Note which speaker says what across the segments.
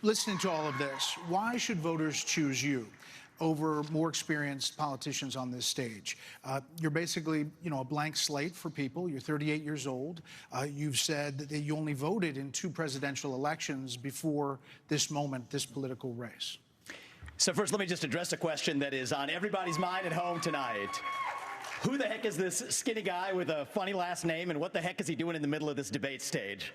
Speaker 1: listening to all of this, why should voters choose you over more experienced politicians on this stage? You're basically, a blank slate for people. You're 38 years old. You've said that you only voted in 2 presidential elections before this moment, this political race.
Speaker 2: So first, let me just address a question that is on everybody's mind at home tonight. Who the heck is this skinny guy with a funny last name, and what the heck is he doing in the middle of this debate stage?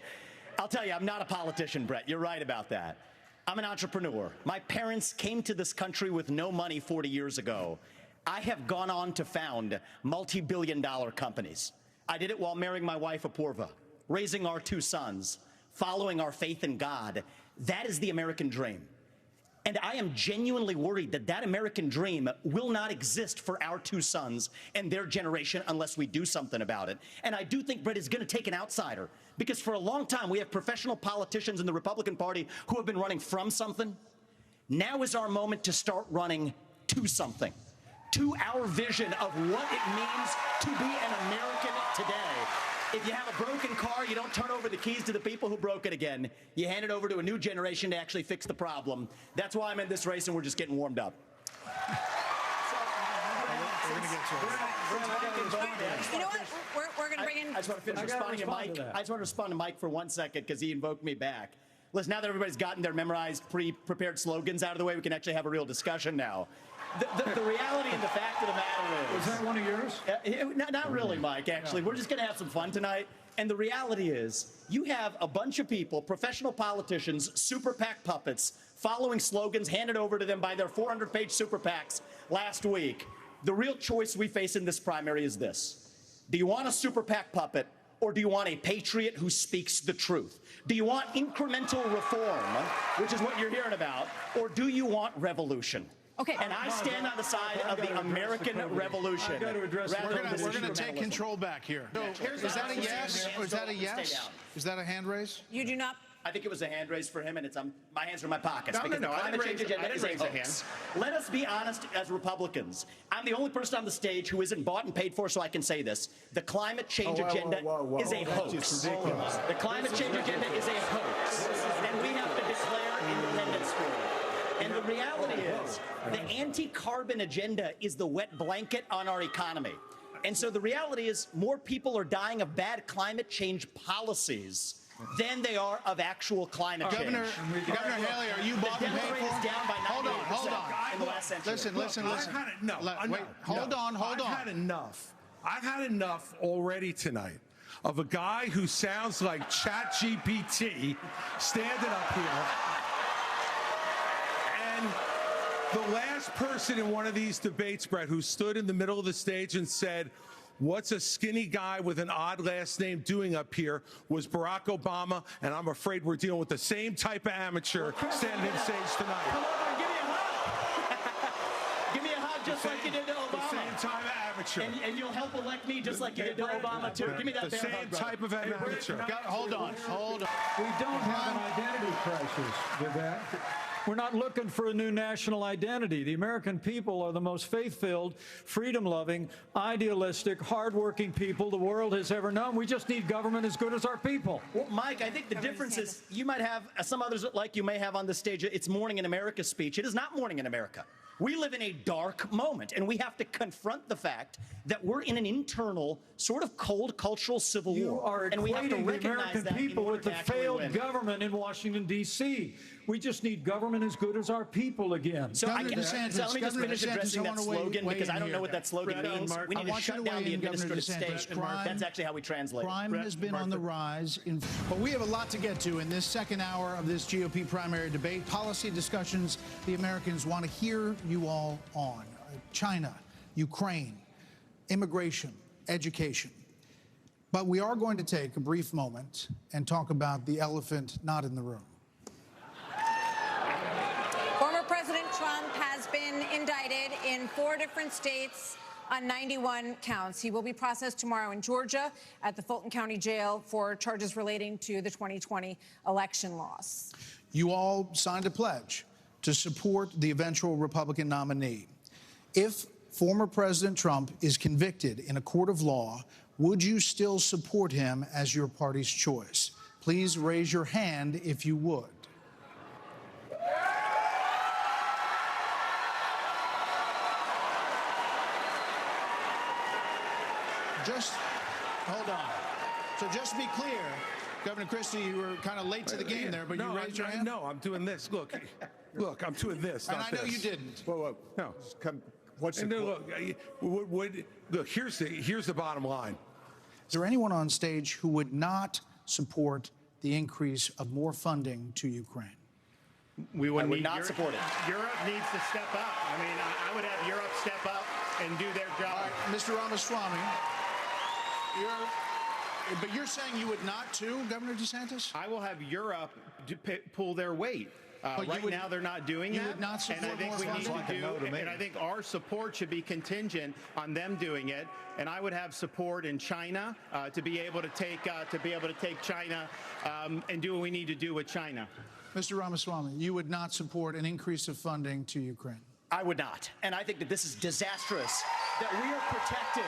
Speaker 2: I'll tell you, I'm not a politician, Brett. You're right about that. I'm an entrepreneur. My parents came to this country with no money 40 years ago. I have gone on to found multi-billion-dollar companies. I did it while marrying my wife, Apurva, raising our 2 sons, following our faith in God. That is the American dream. And I am genuinely worried that that American dream will not exist for our 2 sons and their generation unless we do something about it. And I do think, Brett, is going to take an outsider, because for a long time we have professional politicians in the Republican Party who have been running from something. Now is our moment to start running to something, to our vision of what it means to be an American today. If you have a broken car, you don't turn over the keys to the people who broke it again. You hand it over to a new generation to actually fix the problem. That's why I'm in this race, and we're just getting warmed up.
Speaker 3: You know what? We're going to bring in...
Speaker 2: I just want to finish responding to Mike. I just want to respond to Mike for 1 second because he invoked me back. Listen, now that everybody's gotten their memorized, pre-prepared slogans out of the way, we can actually have a real discussion now. The reality and the fact of the matter is...
Speaker 4: Was that one of yours?
Speaker 2: Not really, Mike, actually. We're just going to have some fun tonight. And the reality is, you have a bunch of people, professional politicians, super PAC puppets, following slogans handed over to them by their 400-page super PACs last week. The real choice we face in this primary is this. Do you want a super PAC puppet, or do you want a patriot who speaks the truth? Do you want incremental reform, which is what you're hearing about, or do you want revolution?
Speaker 3: Okay.
Speaker 2: And I stand on the side of the American Revolution.
Speaker 1: We're going to take control back here. So, is that a yes? Or is that a yes? Is that a hand raise?
Speaker 3: You do not...
Speaker 2: I think it was a hand raise for him, and it's my hands are in my pockets.
Speaker 5: No,
Speaker 2: the climate change agenda is a hoax. Let us be honest as Republicans. I'm the only person on the stage who isn't bought and paid for, so I can say this. The climate change agenda is a hoax. The climate change agenda is a hoax, and we have to declare independence for it. And the reality is, the anti-carbon agenda is the wet blanket on our economy. And so the reality is, more people are dying of bad climate change policies than they are of actual climate change.
Speaker 1: Governor Haley, are you bought and paid for?
Speaker 2: Is down by 98% in the last century.
Speaker 1: Listen. Hold on.
Speaker 5: I've had enough already tonight of a guy who sounds like ChatGPT standing up here. And the last person in one of these debates, Brett, who stood in the middle of the stage and said, "What's a skinny guy with an odd last name doing up here?" was Barack Obama, and I'm afraid we're dealing with the same type of amateur standing on stage tonight.
Speaker 2: Come over and give me a hug. Give me a hug just like you did to Obama.
Speaker 5: The same type of amateur.
Speaker 2: And you'll help elect me just like you did to Obama, too. Give me that
Speaker 5: the same type of amateur.
Speaker 1: Hold on.
Speaker 4: We don't have an identity crisis with that. We're not looking for a new national identity. The American people are the most faith-filled, freedom-loving, idealistic, hardworking people the world has ever known. We just need government as good as our people.
Speaker 2: Well, Mike, I think the difference is you might have, some others like you may have on the stage, it's Morning in America speech. It is not Morning in America. We live in a dark moment, and we have to confront the fact that we're in an internal, sort of cold cultural civil war.
Speaker 4: You are
Speaker 2: and we have to
Speaker 4: equating the
Speaker 2: recognize
Speaker 4: American
Speaker 2: that
Speaker 4: people with the failed
Speaker 2: win.
Speaker 4: government in Washington, D.C. We just need government as good as our people
Speaker 2: So,
Speaker 4: again.
Speaker 2: so let me just finish addressing that slogan, because I don't know what that slogan means. We need to shut down the administrative state. That's actually how we translate it.
Speaker 1: Crime has been on the rise. But we have a lot to get to in this second hour of this GOP primary debate. Policy discussions the Americans want to hear you all on. China, Ukraine, immigration, education. But we are going to take a brief moment and talk about the elephant not in the room.
Speaker 3: Former President Trump has been indicted in 4 different states on 91 counts. He will be processed tomorrow in Georgia at the Fulton County Jail for charges relating to the 2020 election loss.
Speaker 1: You all signed a pledge to support the eventual Republican nominee. If former President Trump is convicted in a court of law, would you still support him as your party's choice? Please raise your hand if you would. hold on. So just to be clear, Governor Christie, you were kind of late to the game there, but you raised your hand?
Speaker 5: No, I'm doing this. Look, I'm doing this.
Speaker 1: And
Speaker 5: not
Speaker 1: I know
Speaker 5: this.
Speaker 1: you didn't.
Speaker 5: Whoa. No.
Speaker 6: What's the
Speaker 5: Look, here's the bottom line.
Speaker 1: Is there anyone on stage who would not support the increase of more funding to Ukraine?
Speaker 7: We would
Speaker 2: not support it.
Speaker 7: Europe needs to step up. I mean, I would have Europe step up and do their job.
Speaker 1: All right, Mr. Ramaswamy, but you're saying you would not too, Governor DeSantis?
Speaker 7: I will have Europe pull their weight. Right now, they're not doing that.
Speaker 1: You would not support
Speaker 7: and I think
Speaker 1: more
Speaker 7: we need
Speaker 1: funding?
Speaker 7: to do, and I think our support should be contingent on them doing it. And I would have support in China to be able to take China and do what we need to do with China.
Speaker 1: Mr. Ramaswamy, you would not support an increase of funding to Ukraine?
Speaker 2: I would not. And I think that this is disastrous, that we are protecting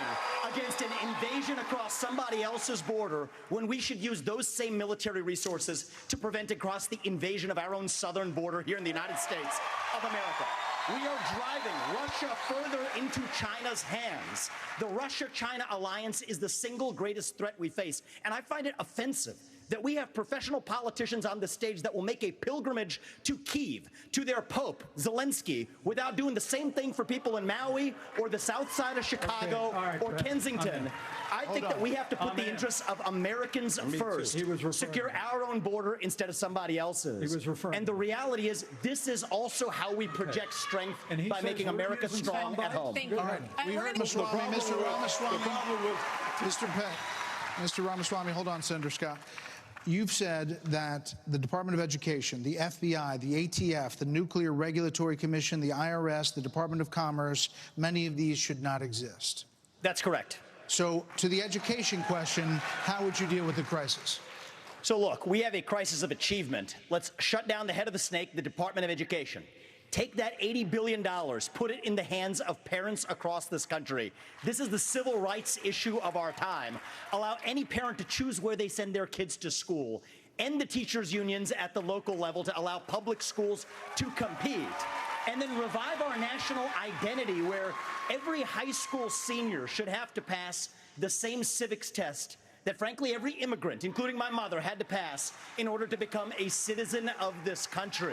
Speaker 2: against an invasion across somebody else's border when we should use those same military resources to prevent across the invasion of our own southern border here in the United States of America. We are driving Russia further into China's hands. The Russia-China alliance is the single greatest threat we face. And I find it offensive that we have professional politicians on the stage that will make a pilgrimage to Kyiv, to their Pope, Zelensky, without doing the same thing for people in Maui or the south side of Chicago or Kensington. I think that we have to put the interests of Americans first, secure our own border instead of somebody else's. And the reality is, this is also how we project strength by making America strong at home.
Speaker 1: All right, we heard Mr. Ramaswamy. Mr. Ramaswamy, hold on, Senator Scott. You've said that the Department of Education, the FBI, the ATF, the Nuclear Regulatory Commission, the IRS, the Department of Commerce, many of these should not exist.
Speaker 2: That's correct.
Speaker 1: So to the education question, how would you deal with the crisis?
Speaker 2: So look, we have a crisis of achievement. Let's shut down the head of the snake, the Department of Education. Take that $80 billion, put it in the hands of parents across this country. This is the civil rights issue of our time. Allow any parent to choose where they send their kids to school. End the teachers' unions at the local level to allow public schools to compete. And then revive our national identity where every high school senior should have to pass the same civics test that, frankly, every immigrant, including my mother, had to pass in order to become a citizen of this country.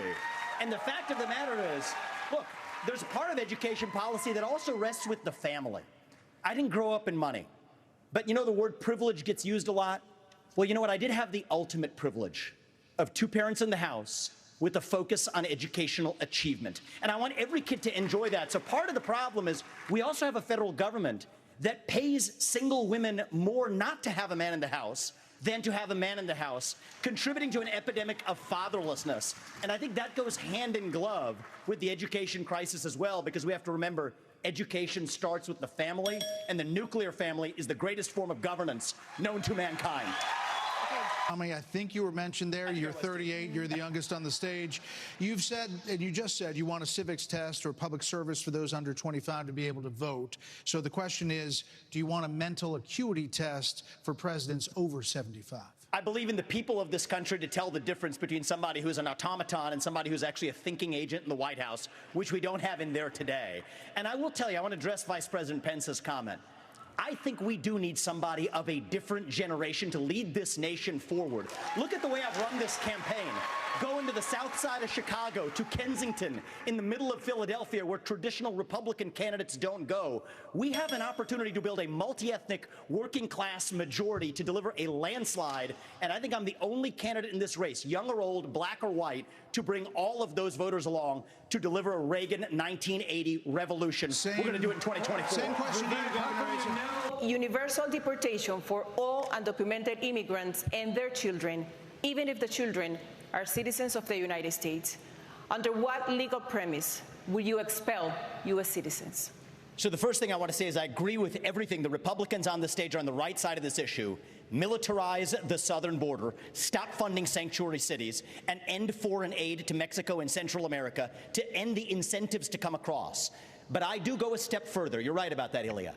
Speaker 2: And the fact of the matter is, look, there's a part of education policy that also rests with the family. I didn't grow up in money, but you know the word privilege gets used a lot? Well, you know what? I did have the ultimate privilege of two parents in the house with a focus on educational achievement. And I want every kid to enjoy that. So part of the problem is we also have a federal government that pays single women more not to have a man in the house than to have a man in the house, contributing to an epidemic of fatherlessness. And I think that goes hand in glove with the education crisis as well, because we have to remember education starts with the family, and the nuclear family is the greatest form of governance known to mankind.
Speaker 1: I think you were mentioned there. You're 38. You're the youngest on the stage. You've said, and you just said, you want a civics test or public service for those under 25 to be able to vote. So the question is, do you want a mental acuity test for presidents over 75?
Speaker 2: I believe in the people of this country to tell the difference between somebody who's an automaton and somebody who's actually a thinking agent in the White House, which we don't have in there today. And I will tell you, I want to address Vice President Pence's comment. I think we do need somebody of a different generation to lead this nation forward. Look at the way I've run this campaign. Going to the south side of Chicago, to Kensington, in the middle of Philadelphia, where traditional Republican candidates don't go. We have an opportunity to build a multi-ethnic, working-class majority to deliver a landslide, and I think I'm the only candidate in this race, young or old, black or white, to bring all of those voters along to deliver a Reagan 1980 revolution. We're going to do it in 2024.
Speaker 1: Same question to you, Governor.
Speaker 8: Universal deportation for all undocumented immigrants and their children, even if the children are citizens of the United States. Under what legal premise would you expel U.S. citizens?
Speaker 2: So the first thing I want to say is I agree with everything. The Republicans on the stage are on the right side of this issue. Militarize the southern border, stop funding sanctuary cities, and end foreign aid to Mexico and Central America to end the incentives to come across. But I do go a step further. You're right about that, Ilya.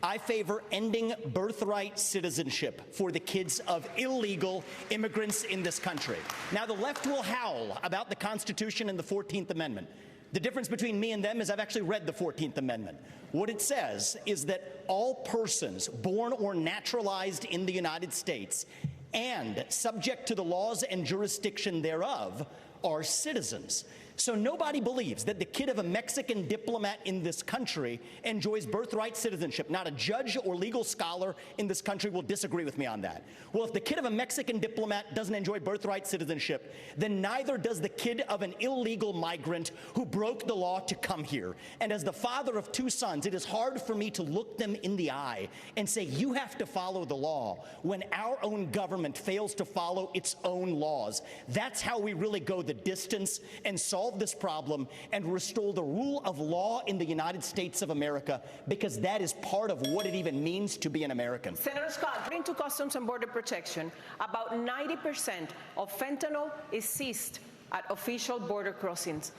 Speaker 2: I favor ending birthright citizenship for the kids of illegal immigrants in this country. Now, the left will howl about the Constitution and the 14th Amendment, The difference between me and them is I've actually read the 14th Amendment. What it says is that all persons born or naturalized in the United States and subject to the laws and jurisdiction thereof are citizens. So nobody believes that the kid of a Mexican diplomat in this country enjoys birthright citizenship. Not a judge or legal scholar in this country will disagree with me on that. Well, if the kid of a Mexican diplomat doesn't enjoy birthright citizenship, then neither does the kid of an illegal migrant who broke the law to come here. And as the father of two sons, it is hard for me to look them in the eye and say, you have to follow the law when our own government fails to follow its own laws. That's how we really go the distance and solve this problem and restore the rule of law in the United States of America, because that is part of what it even means to be an American.
Speaker 8: Senator Scott, according to Customs and Border Protection, about 90% of fentanyl is seized at official border crossings,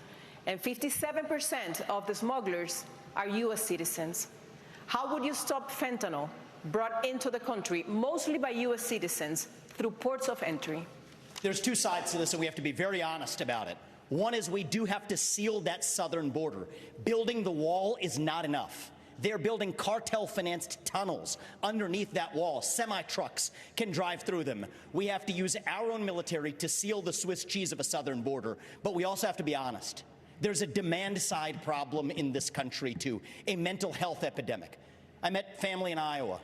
Speaker 8: and 57% of the smugglers are U.S. citizens. How would you stop fentanyl brought into the country, mostly by U.S. citizens, through ports of entry?
Speaker 2: There's two sides to this, and we have to be very honest about it. One is we do have to seal that southern border. Building the wall is not enough. They're building cartel-financed tunnels underneath that wall. Semi-trucks can drive through them. We have to use our own military to seal the Swiss cheese of a southern border. But we also have to be honest. There's a demand-side problem in this country, too, a mental health epidemic. I met family in Iowa,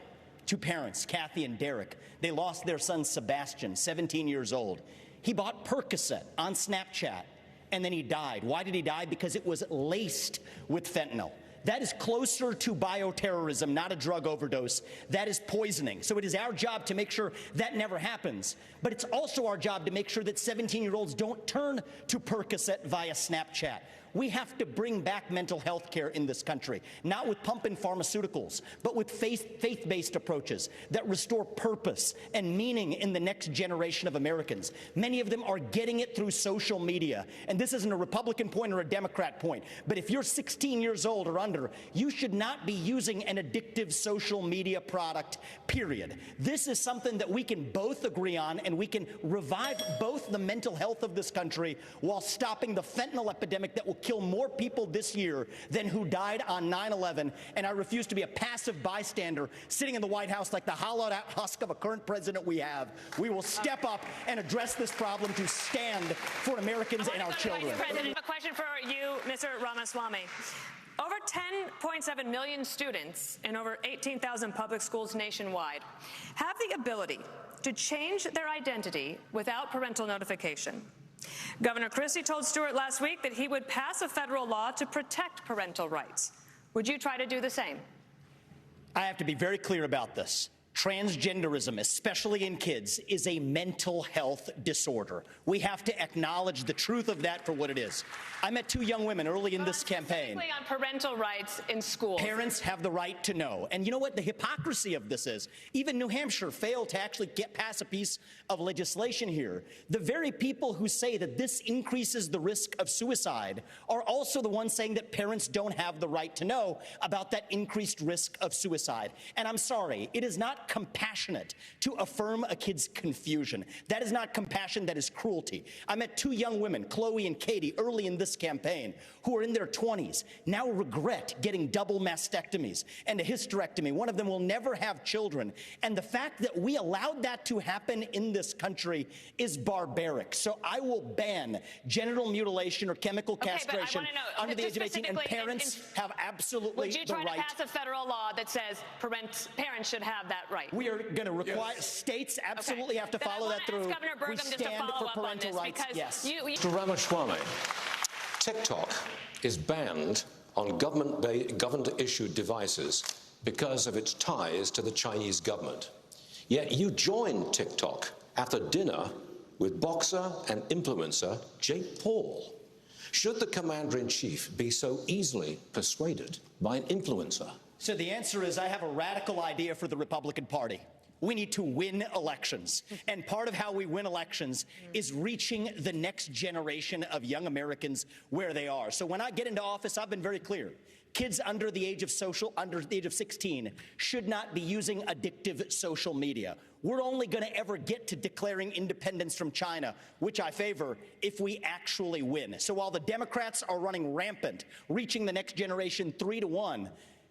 Speaker 2: two parents, Kathy and Derek. They lost their son, Sebastian, 17 years old. He bought Percocet on Snapchat, and then he died. Why did he die? Because it was laced with fentanyl. That is closer to bioterrorism, not a drug overdose. That is poisoning. So it is our job to make sure that never happens. But it's also our job to make sure that 17-year-olds don't turn to Percocet via Snapchat. We have to bring back mental health care in this country, not with pump and pharmaceuticals, but with faith-based approaches that restore purpose and meaning in the next generation of Americans. Many of them are getting it through social media. And this isn't a Republican point or a Democrat point, but if you're 16 years old or under, you should not be using an addictive social media product, period. This is something that we can both agree on, and we can revive both the mental health of this country while stopping the fentanyl epidemic that will kill more people this year than who died on 9/11, and I refuse to be a passive bystander sitting in the White House like the hollowed-out husk of a current president we have. We will step up and address this problem to stand for Americans and our children.
Speaker 6: Vice President, a question for you, Mr. Ramaswamy. Over 10.7 million students in over 18,000 public schools nationwide have the ability to change their identity without parental notification. Governor Christie told Stewart last week that he would pass a federal law to protect parental rights. Would you try to do the same?
Speaker 2: I have to be very clear about this. Transgenderism, especially in kids, is a mental health disorder. We have to acknowledge the truth of that for what it is. I met two young women early in this campaign.
Speaker 6: Specifically on parental rights in schools.
Speaker 2: Parents have the right to know. And you know what the hypocrisy of this is? Even New Hampshire failed to actually get past a piece of legislation here. The very people who say that this increases the risk of suicide are also the ones saying that parents don't have the right to know about that increased risk of suicide. And I'm sorry, it is not compassionate to affirm a kid's confusion. That is not compassion, that is cruelty. I met two young women, Chloe and Katie, early in this campaign, who are in their 20s, now regret getting double mastectomies and a hysterectomy. One of them will never have children. And the fact that we allowed that to happen in this country is barbaric. So I will ban genital mutilation or chemical castration under the age of 18, and parents have absolutely the right.
Speaker 6: Would you try to pass a federal law that says parents should have that right?
Speaker 2: We are going to require states absolutely have to follow that through.
Speaker 6: Governor Burgum
Speaker 2: we
Speaker 6: just
Speaker 2: stand
Speaker 6: to follow
Speaker 2: for parental
Speaker 6: up on
Speaker 2: rights.
Speaker 6: this,
Speaker 2: Yes.
Speaker 9: Mr. Ramaswamy, TikTok is banned on government-issued devices because of its ties to the Chinese government. Yet you joined TikTok after dinner with boxer and influencer Jake Paul. Should the commander-in-chief be so easily persuaded by an influencer?
Speaker 2: So the answer is I have a radical idea for the Republican Party. We need to win elections. And part of how we win elections is reaching the next generation of young Americans where they are. So when I get into office, I've been very clear. kids under the age of 16 should not be using addictive social media. We're only going to ever get to declaring independence from China, which I favor, if we actually win. So while the Democrats are running rampant, reaching the next generation 3-1,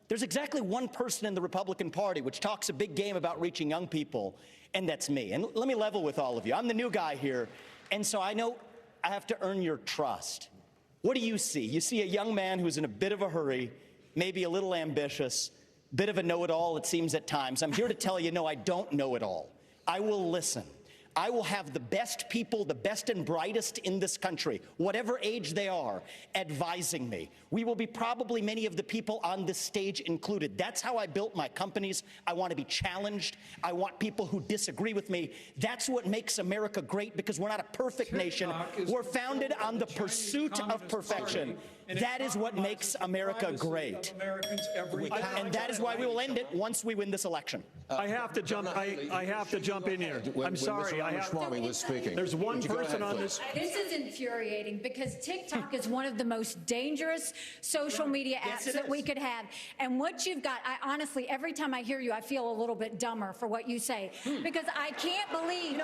Speaker 2: there's exactly one person in the Republican Party which talks a big game about reaching young people, and that's me. And let me level with all of you. I'm the new guy here, and so I know I have to earn your trust. What do you see? You see a young man who's in a bit of a hurry, maybe a little ambitious, bit of a know-it-all, it seems at times. I'm here to tell you, no, I don't know it all. I will listen. I will have the best people, the best and brightest in this country, whatever age they are, advising me. We will be probably many of the people on this stage included. That's how I built my companies. I want to be challenged. I want people who disagree with me. That's what makes America great, because we're not a perfect nation. We're founded on the pursuit of perfection. That is what makes America great. And that is why we will end it once we win this election.
Speaker 10: I have to jump. I have to jump in here. I'm sorry.
Speaker 9: Ramaswamy was speaking.
Speaker 10: There's one person on this.
Speaker 11: This is infuriating, because TikTok is one of the most dangerous social media apps that we could have. And what you've got, I honestly, every time I hear you, I feel a little bit dumber for what you say, because I can't believe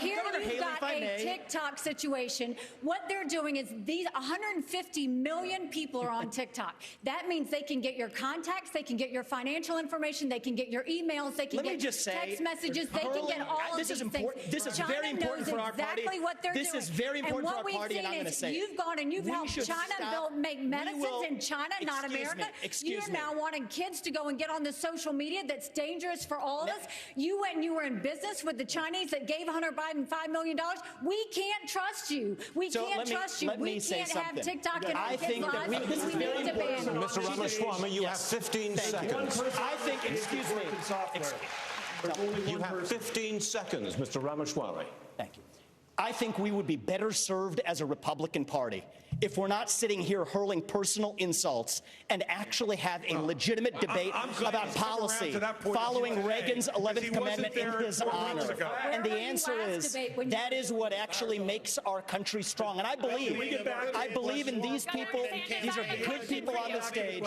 Speaker 11: you've got a TikTok situation. What they're doing is these 150 million people are on TikTok. That means they can get your contacts, they can get your financial information, they can get your emails, they can get text messages, they can get all of these things.
Speaker 2: This is very important for our party.
Speaker 11: Exactly what they're doing.
Speaker 2: This is very important for our party, and I'm going to say
Speaker 11: you've gone and you've helped China make medicines in China, not America. You're now wanting kids to go and get on the social media that's dangerous for all of us. You went and you were in business with the Chinese that gave Hunter Biden $5 million. We can't trust you. We can't trust you. We can't have TikTok in our kids' lives.
Speaker 2: This is very important.
Speaker 9: Mr. Ramaswamy, you have 15 seconds.
Speaker 2: I think, excuse me.
Speaker 9: You have 15 seconds, Mr. Ramaswamy.
Speaker 2: Thank you. I think we would be better served as a Republican Party if we're not sitting here hurling personal insults and actually have a legitimate debate about policy following Reagan's 11th Commandment in his honor. And the answer is that is what actually makes our country strong. And I believe in these people. These are good people on the stage.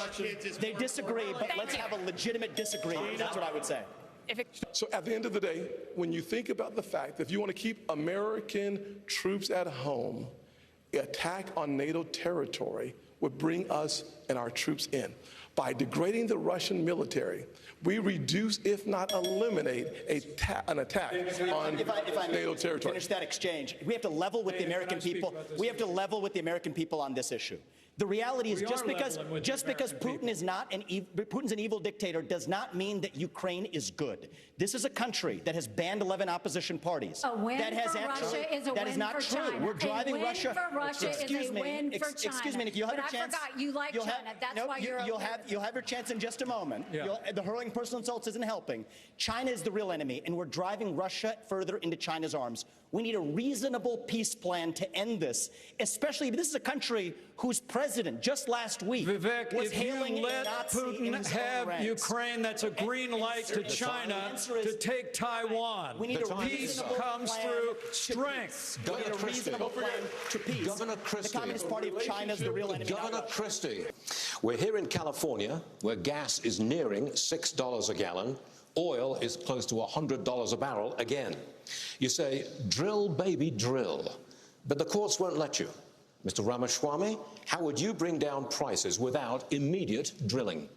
Speaker 2: They disagree, but let's have a legitimate disagreement. That's what I would say.
Speaker 12: So at the end of the day, when you think about the fact that if you want to keep American troops at home, an attack on NATO territory would bring us and our troops in. By degrading the Russian military, we reduce, if not eliminate, an attack on NATO territory.
Speaker 2: Finish that exchange. We have to level with the American people. We have to level with the American people on this issue. The reality is just because Putin's an evil dictator does not mean that Ukraine is good. This is a country that has banned 11 opposition parties.
Speaker 11: A win for Russia is a win for China.
Speaker 2: We're driving Russia.
Speaker 11: A win for Russia is a win for China.
Speaker 2: Excuse me, Nick, you'll have your chance.
Speaker 11: I forgot you like China. That's why
Speaker 2: you'll have your chance in just a moment.
Speaker 4: Yeah.
Speaker 2: The hurling personal insults isn't helping. China is the real enemy, and we're driving Russia further into China's arms. We need a reasonable peace plan to end this, especially this is a country whose president just last week was hailing a Nazi in his own ranks.
Speaker 4: Ukraine, that's a green light to China to take Taiwan.
Speaker 2: We need a
Speaker 4: peace comes through strength.
Speaker 2: We need a reasonable plan to peace.
Speaker 9: Governor Christie.
Speaker 2: The Communist Party of China is the real enemy.
Speaker 9: Governor Christie, we're here in California, where gas is nearing $6 a gallon. Oil is close to $100 a barrel again. You say, drill, baby, drill. But the courts won't let you. Mr. Ramaswamy, how would you bring down prices without immediate drilling?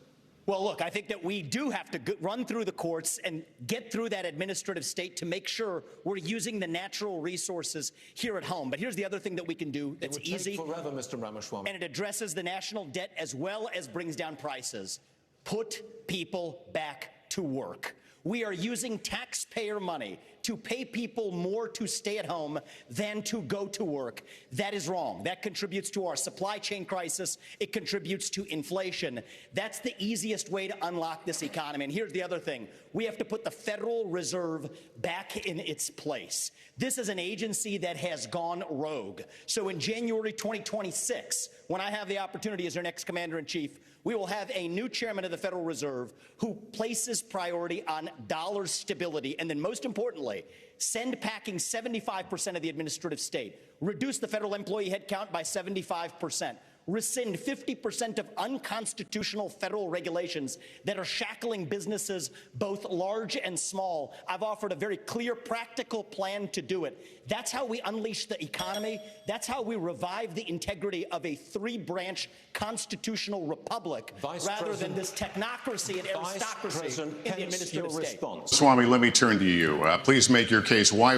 Speaker 2: Well, look, I think that we do have to run through the courts and get through that administrative state to make sure we're using the natural resources here at home. But here's the other thing that we can do that's easy.
Speaker 9: It would take forever, Mr. Ramaswamy.
Speaker 2: And it addresses the national debt as well as brings down prices. Put people back to work. We are using taxpayer money to pay people more to stay at home than to go to work. That is wrong. That contributes to our supply chain crisis. It contributes to inflation. That's the easiest way to unlock this economy. And here's the other thing. We have to put the Federal Reserve back in its place. This is an agency that has gone rogue. So in January 2026, when I have the opportunity as our next commander-in-chief, we will have a new chairman of the Federal Reserve who places priority on dollar stability, and then most importantly, send packing 75% of the administrative state, reduce the federal employee headcount by 75%, rescind 50% of unconstitutional federal regulations that are shackling businesses, both large and small. I've offered a very clear, practical plan to do it. That's how we unleash the economy. That's how we revive the integrity of a three-branch constitutional republic, rather than this technocracy and aristocracy in the administrative state.
Speaker 13: Swamy, let me turn to you. Please make your case. Why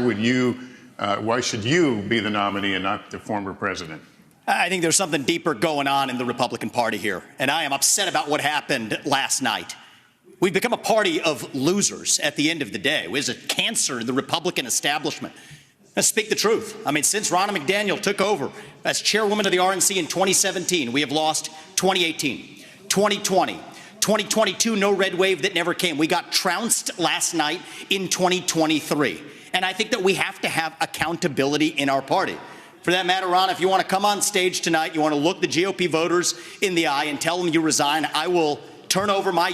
Speaker 13: should you be the nominee and not the former president?
Speaker 2: I think there's something deeper going on in the Republican Party here, and I am upset about what happened last night. We've become a party of losers at the end of the day. There's a cancer in the Republican establishment. Let's speak the truth. I mean, since Ronna McDaniel took over as chairwoman of the RNC in 2017, we have lost 2018, 2020, 2022, no red wave that never came. We got trounced last night in 2023. And I think that we have to have accountability in our party. For that matter, Ron, if you want to come on stage tonight, you want to look the GOP voters in the eye and tell them you resign, I will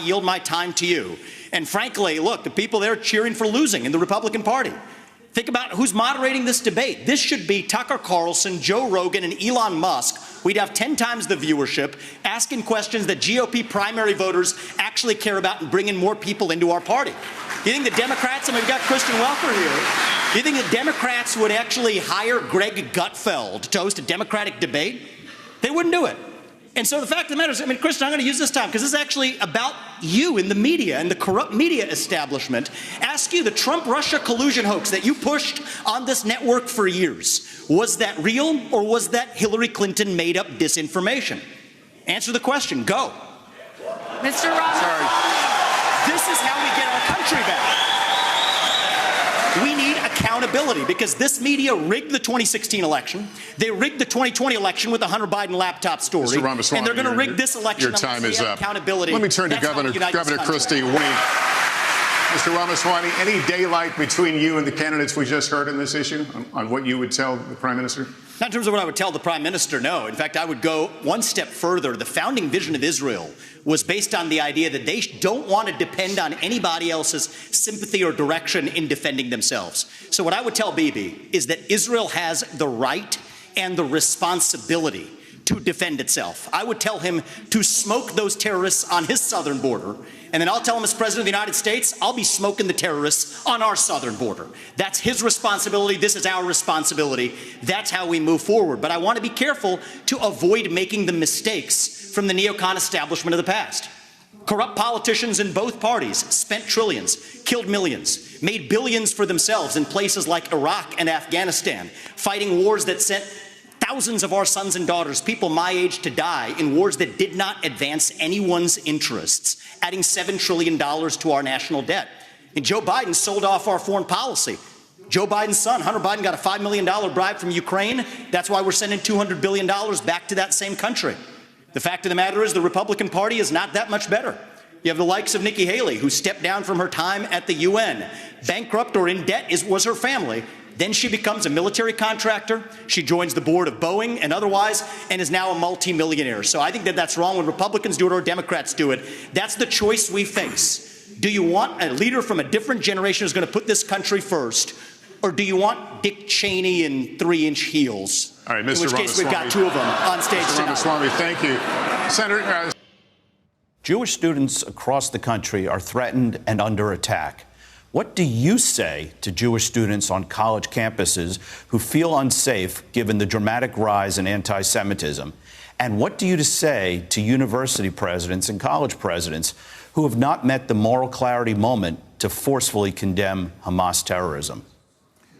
Speaker 2: yield my time to you. And frankly, look, the people there cheering for losing in the Republican Party. Think about who's moderating this debate. This should be Tucker Carlson, Joe Rogan, and Elon Musk. We'd have 10 times the viewership, asking questions that GOP primary voters actually care about and bringing more people into our party. Do you think the Democrats, and we've got Kristen Welker here, do you think the Democrats would actually hire Greg Gutfeld to host a Democratic debate? They wouldn't do it. And so the fact of the matter is, I mean, Kristen, I'm going to use this time because this is actually about you in the media and the corrupt media establishment. Ask you, the Trump-Russia collusion hoax that you pushed on this network for years, was that real or was that Hillary Clinton made up disinformation? Answer the question. Go.
Speaker 3: Mr. Ramaswamy.
Speaker 2: This is how we get our country back. We need accountability because this media rigged the 2016 election. They rigged the 2020 election with the Hunter Biden laptop story.
Speaker 13: Mr. Ramaswamy,
Speaker 2: and they're going to rig this election.
Speaker 13: Your time is up.
Speaker 2: Accountability.
Speaker 13: Let me turn to Governor Christie. Mr. Ramaswamy, any daylight between you and the candidates we just heard on this issue on what you would tell the Prime Minister?
Speaker 2: Not in terms of what I would tell the Prime Minister, no. In fact, I would go one step further. The founding vision of Israel was based on the idea that they don't want to depend on anybody else's sympathy or direction in defending themselves. So what I would tell Bibi is that Israel has the right and the responsibility to defend itself. I would tell him to smoke those terrorists on his southern border, and then I'll tell him as President of the United States, I'll be smoking the terrorists on our southern border. That's his responsibility. This is our responsibility. That's how we move forward. But I want to be careful to avoid making the mistakes from the neocon establishment of the past. Corrupt politicians in both parties spent trillions, killed millions, made billions for themselves in places like Iraq and Afghanistan, fighting wars that sent thousands of our sons and daughters, people my age, to die in wars that did not advance anyone's interests, adding $7 trillion to our national debt. And Joe Biden sold off our foreign policy. Joe Biden's son, Hunter Biden, got a $5 million bribe from Ukraine. That's why we're sending $200 billion back to that same country. The fact of the matter is the Republican Party is not that much better. You have the likes of Nikki Haley, who stepped down from her time at the UN. Bankrupt or in debt was her family. Then she becomes a military contractor. She joins the board of Boeing and otherwise, and is now a multimillionaire. So I think that that's wrong when Republicans do it or Democrats do it. That's the choice we face. Do you want a leader from a different generation who's going to put this country first, or do you want Dick Cheney in 3-inch heels?
Speaker 13: All right, Mr.
Speaker 2: In which case we've got two of them on stage
Speaker 13: Mr.
Speaker 2: tonight.
Speaker 13: Ramaswamy, thank you. Senator.
Speaker 14: Jewish students across the country are threatened and under attack. What do you say to Jewish students on college campuses who feel unsafe given the dramatic rise in anti-Semitism? And what do you say to university presidents and college presidents who have not met the moral clarity moment to forcefully condemn Hamas terrorism?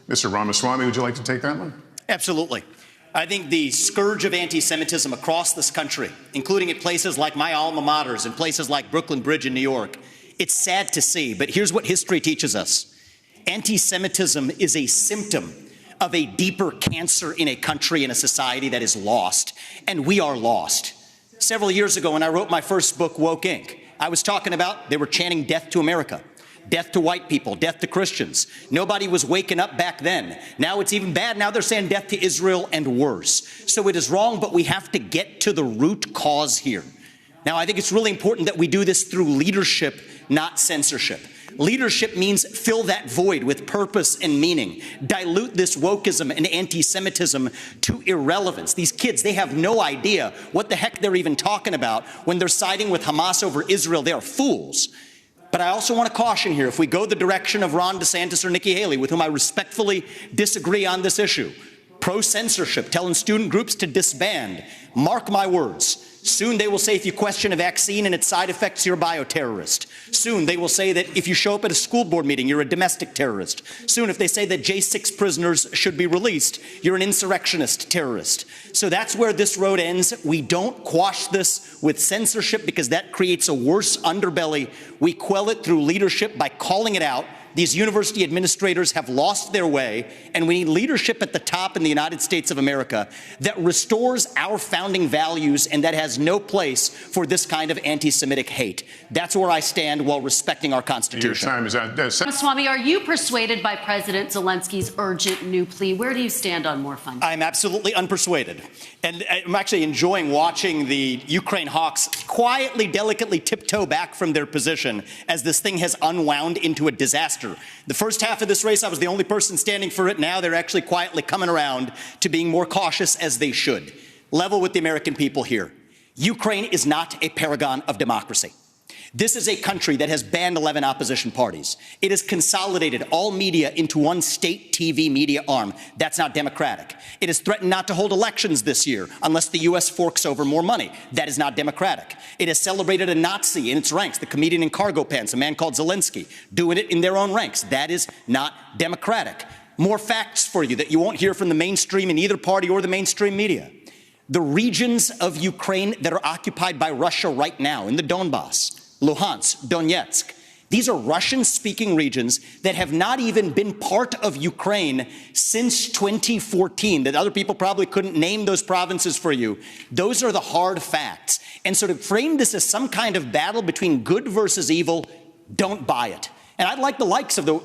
Speaker 13: Mr. Ramaswamy, would you like to take that one?
Speaker 2: Absolutely. I think the scourge of anti-Semitism across this country, including at places like my alma maters and places like Brooklyn Bridge in New York, it's sad to see, but here's what history teaches us. Anti-Semitism is a symptom of a deeper cancer in a country and a society that is lost, and we are lost. Several years ago, when I wrote my first book, Woke Inc., I was talking about they were chanting death to America, death to white people, death to Christians. Nobody was waking up back then. Now it's even bad. Now they're saying death to Israel and worse. So it is wrong, but we have to get to the root cause here. Now, I think it's really important that we do this through leadership, not censorship. Leadership means fill that void with purpose and meaning. Dilute this wokeism and anti-Semitism to irrelevance. These kids, they have no idea what the heck they're even talking about when they're siding with Hamas over Israel. They are fools. But I also want to caution here, if we go the direction of Ron DeSantis or Nikki Haley, with whom I respectfully disagree on this issue, pro-censorship, telling student groups to disband, mark my words, soon they will say if you question a vaccine and its side effects, you're a bioterrorist. Soon they will say that if you show up at a school board meeting, you're a domestic terrorist. Soon if they say that J6 prisoners should be released, you're an insurrectionist terrorist. So that's where this road ends. We don't quash this with censorship because that creates a worse underbelly. We quell it through leadership by calling it out. These university administrators have lost their way, and we need leadership at the top in the United States of America that restores our founding values and that has no place for this kind of anti-Semitic hate. That's where I stand while respecting our Constitution.
Speaker 13: Your time is out.
Speaker 15: Ramaswamy, are you persuaded by President Zelensky's urgent new plea? Where do you stand on more funding?
Speaker 2: I'm absolutely unpersuaded. And I'm actually enjoying watching the Ukraine hawks quietly, delicately tiptoe back from their position as this thing has unwound into a disaster. The first half of this race, I was the only person standing for it. Now they're actually quietly coming around to being more cautious, as they should. Level with the American people here. Ukraine is not a paragon of democracy. This is a country that has banned 11 opposition parties. It has consolidated all media into one state TV media arm. That's not democratic. It has threatened not to hold elections this year unless the U.S. forks over more money. That is not democratic. It has celebrated a Nazi in its ranks, the comedian in cargo pants, a man called Zelensky, doing it in their own ranks. That is not democratic. More facts for you that you won't hear from the mainstream in either party or the mainstream media. The regions of Ukraine that are occupied by Russia right now in the Donbass, Luhansk, Donetsk. These are Russian-speaking regions that have not even been part of Ukraine since 2014, that other people probably couldn't name those provinces for you. Those are the hard facts. And so to frame this as some kind of battle between good versus evil, don't buy it. And I'd like the likes of the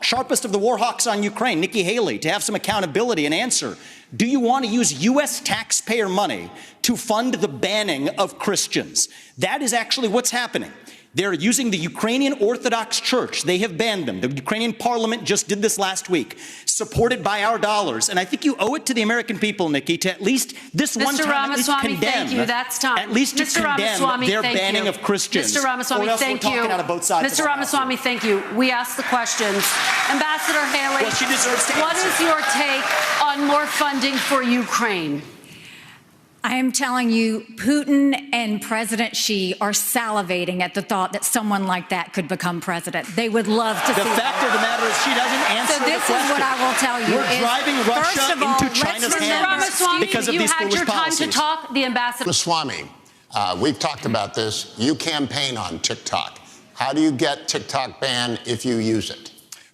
Speaker 2: sharpest of the war hawks on Ukraine, Nikki Haley, to have some accountability and answer. Do you want to use U.S. taxpayer money to fund the banning of Christians? That is actually what's happening. They're using the Ukrainian Orthodox Church. They have banned them. The Ukrainian parliament just did this last week, supported by our dollars. And I think you owe it to the American people, Nikki, to at least this one time at least condemn.
Speaker 15: Thank you. That's time.
Speaker 2: At least to condemn their banning of Christians.
Speaker 15: Mr. Ramaswamy, thank you.
Speaker 2: Out of both sides
Speaker 15: Mr. Ramaswamy, thank you. We asked the questions. Ambassador Haley,
Speaker 2: well, she deserves to
Speaker 15: what is your take on more funding for Ukraine?
Speaker 11: I am telling you, Putin and President Xi are salivating at the thought that someone like that could become president. They would love to see
Speaker 2: that. The fact of the matter is she doesn't answer the question.
Speaker 11: So this is what I will tell you.
Speaker 2: We're driving Russia into China's hands because of these foolish policies.
Speaker 15: You had your time to talk, the ambassador.
Speaker 16: Ramaswamy, we've talked about this. You campaign on TikTok. How do you get TikTok banned if you use it?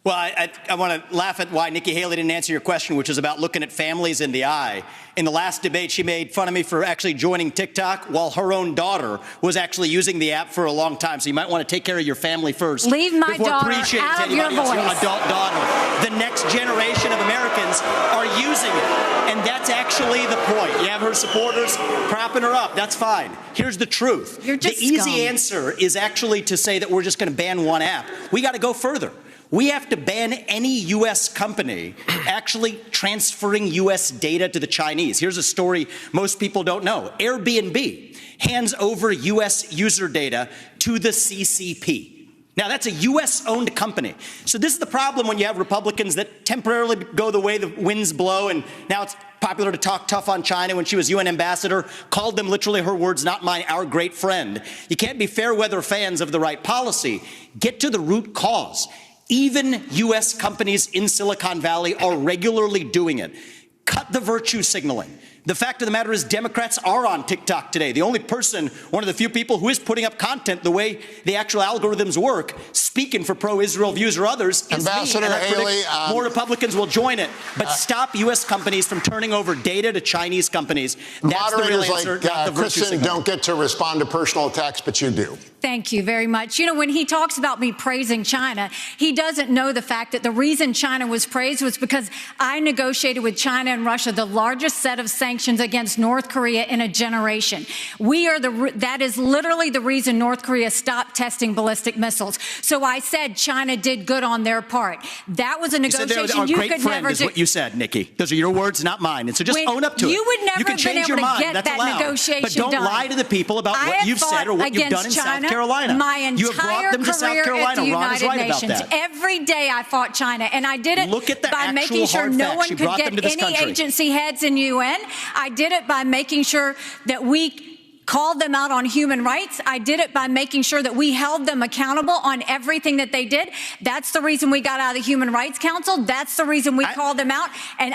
Speaker 2: Well, I want to laugh at why Nikki Haley didn't answer your question, which is about looking at families in the eye. In the last debate, she made fun of me for actually joining TikTok while her own daughter was actually using the app for a long time. So you might want to take care of your family first.
Speaker 11: Leave my daughter out of your voice.
Speaker 2: Your adult daughter. The next generation of Americans are using it. And that's actually the point. You have her supporters propping her up. That's fine. Here's the truth.
Speaker 11: You're just
Speaker 2: the easy answer is actually to say that we're just going to ban one app. We got to go further. We have to ban any U.S. company actually transferring U.S. data to the Chinese. Here's a story most people don't know. Airbnb hands over U.S. user data to the CCP. Now, that's a U.S.-owned company. So this is the problem when you have Republicans that temporarily go the way the winds blow, and now it's popular to talk tough on China. When she was UN ambassador, called them, literally her words, not mine, our great friend. You can't be fair weather fans of the right policy. Get to the root cause. Even U.S. companies in Silicon Valley are regularly doing it. Cut the virtue signaling. The fact of the matter is Democrats are on TikTok today. The only person, one of the few people who is putting up content the way the actual algorithms work, speaking for pro-Israel views or others, is
Speaker 16: Ambassador
Speaker 2: me. And
Speaker 16: Haley,
Speaker 2: more Republicans will join it. But stop U.S. companies from turning over data to Chinese companies. That's the real answer, not the virtue
Speaker 16: Kristen don't get to respond to personal attacks, but you do.
Speaker 11: Thank you very much. You know, when he talks about me praising China, he doesn't know the fact that the reason China was praised was because I negotiated with China and Russia the largest set of sanctions sanctions against North Korea in a generation. That is literally the reason North Korea stopped testing ballistic missiles. So I said China did good on their part. That was a negotiation you could never
Speaker 2: do. What you said, Nikki. Those are your words, not mine. And so just own up to it.
Speaker 11: You would never have been able to get that negotiation
Speaker 2: but don't lie to the people about what you've said or what you've done in South Carolina.
Speaker 11: My entire
Speaker 2: you have brought them to South Carolina.
Speaker 11: at the United
Speaker 2: Ron is right
Speaker 11: Nations.
Speaker 2: about that.
Speaker 11: Every day I fought China, and I did it by making sure
Speaker 2: hard
Speaker 11: no
Speaker 2: facts.
Speaker 11: one
Speaker 2: You
Speaker 11: could
Speaker 2: brought
Speaker 11: get
Speaker 2: them to this
Speaker 11: any
Speaker 2: country.
Speaker 11: agency heads in UN. I did it by making sure that we called them out on human rights. I did it by making sure that we held them accountable on everything that they did. That's the reason we got out of the Human Rights Council. That's the reason we called them out. And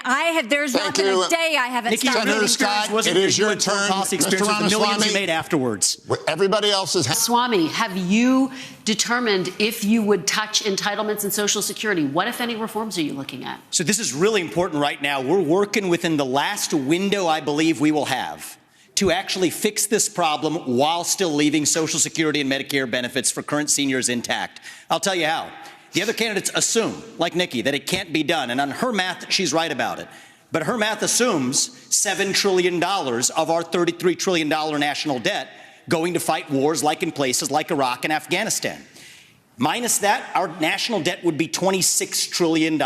Speaker 11: there's not been a day I haven't
Speaker 16: Nikki,
Speaker 11: stopped.
Speaker 16: Senator Scott, it is your turn.
Speaker 2: Mr. Ramaswamy, you made afterwards.
Speaker 16: Everybody else is.
Speaker 15: Swamy, have you determined if you would touch entitlements and Social Security? What, if any, reforms are you looking at?
Speaker 2: So this is really important right now. We're working within the last window I believe we will have to actually fix this problem while still leaving Social Security and Medicare benefits for current seniors intact. I'll tell you how. The other candidates assume, like Nikki, that it can't be done. And on her math, she's right about it. But her math assumes $7 trillion of our $33 trillion national debt going to fight wars like in places like Iraq and Afghanistan. Minus that, our national debt would be $26 trillion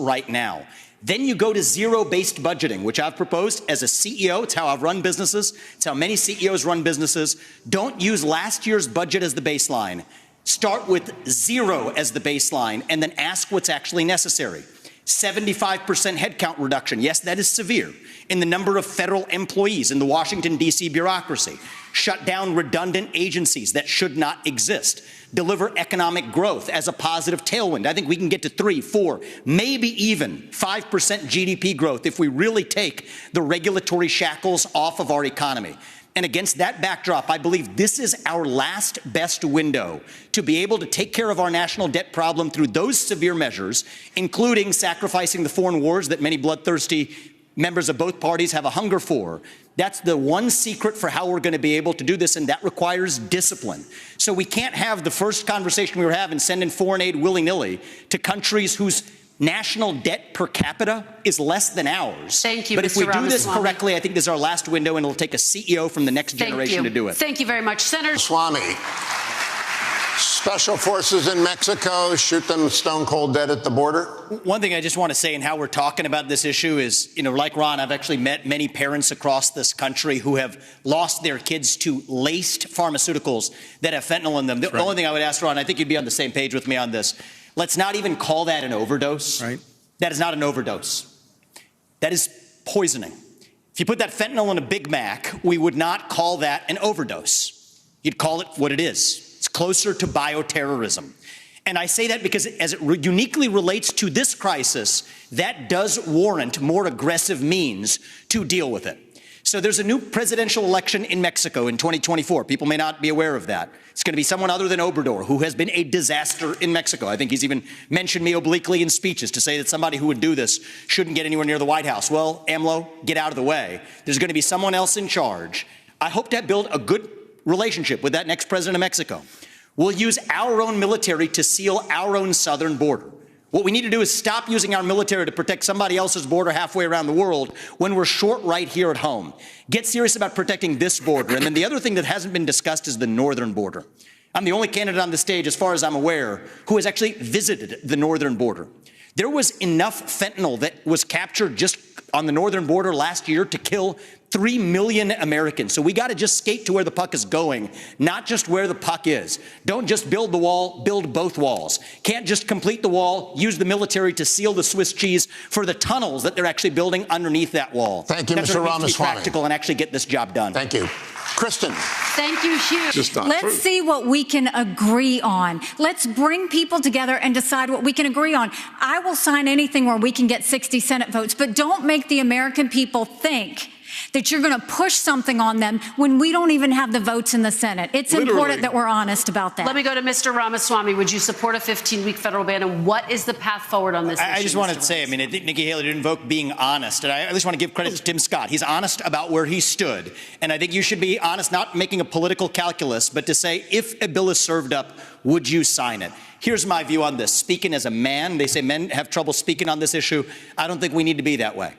Speaker 2: right now. Then you go to zero-based budgeting, which I've proposed as a CEO. It's how I've run businesses. It's how many CEOs run businesses. Don't use last year's budget as the baseline. Start with zero as the baseline and then ask what's actually necessary. 75% headcount reduction. Yes, that is severe. In the number of federal employees in the Washington, D.C. bureaucracy. Shut down redundant agencies that should not exist. Deliver economic growth as a positive tailwind. I think we can get to 3, 4, maybe even 5% GDP growth if we really take the regulatory shackles off of our economy. And against that backdrop, I believe this is our last best window to be able to take care of our national debt problem through those severe measures, including sacrificing the foreign wars that many bloodthirsty members of both parties have a hunger for. That's the one secret for how we're going to be able to do this, and that requires discipline. So we can't have the first conversation we were having, sending foreign aid willy-nilly to countries whose national debt per capita is less than ours.
Speaker 15: Thank you,
Speaker 2: But if we
Speaker 15: Mr.
Speaker 2: do this
Speaker 15: Ramaswamy.
Speaker 2: correctly, I think this is our last window, and it'll take a CEO from the next generation to do it.
Speaker 15: Thank you very much. Senator
Speaker 16: Swamy. Special forces in Mexico shoot them stone cold dead at the border.
Speaker 2: One thing I just want to say in how we're talking about this issue is, like Ron, I've actually met many parents across this country who have lost their kids to laced pharmaceuticals that have fentanyl in them. The only thing I would ask, Ron, I think you'd be on the same page with me on this. Let's not even call that an overdose. Right. That is not an overdose. That is poisoning. If you put that fentanyl in a Big Mac, we would not call that an overdose. You'd call it what it is. It's closer to bioterrorism. And I say that because as it uniquely relates to this crisis, that does warrant more aggressive means to deal with it. So there's a new presidential election in Mexico in 2024. People may not be aware of that. It's going to be someone other than Obrador, who has been a disaster in Mexico. I think he's even mentioned me obliquely in speeches to say that somebody who would do this shouldn't get anywhere near the White House. Well, AMLO, get out of the way. There's going to be someone else in charge. I hope to build a good relationship with that next president of Mexico. We'll use our own military to seal our own southern border. What we need to do is stop using our military to protect somebody else's border halfway around the world when we're short right here at home. Get serious about protecting this border. And then the other thing that hasn't been discussed is the northern border. I'm the only candidate on the stage, as far as I'm aware, who has actually visited the northern border. There was enough fentanyl that was captured just on the northern border last year to kill 3 million Americans. So we got to just skate to where the puck is going, not just where the puck is. Don't just build the wall, build both walls. Can't just complete the wall, use the military to seal the Swiss cheese for the tunnels that they're actually building underneath that wall.
Speaker 16: Thank you,
Speaker 2: That's
Speaker 16: Mr.
Speaker 2: what it needs to be
Speaker 16: Ramaswamy.
Speaker 2: practical and actually get this job done.
Speaker 16: Thank you. Kristen.
Speaker 15: Thank you, Hugh.
Speaker 11: Let's see what we can agree on. Let's bring people together and decide what we can agree on. I will sign anything where we can get 60 Senate votes, but don't make the American people think that you're going to push something on them when we don't even have the votes in the Senate. It's important that we're honest about that.
Speaker 15: Let me go to Mr. Ramaswamy. Would you support a 15-week federal ban, and what is the path forward on this issue?
Speaker 2: I just wanted to say, I mean, I think Nikki Haley did invoke being honest, and I at least want to give credit to Tim Scott. He's honest about where he stood, and I think you should be honest, not making a political calculus, but to say, if a bill is served up, would you sign it? Here's my view on this. Speaking as a man, they say men have trouble speaking on this issue. I don't think we need to be that way.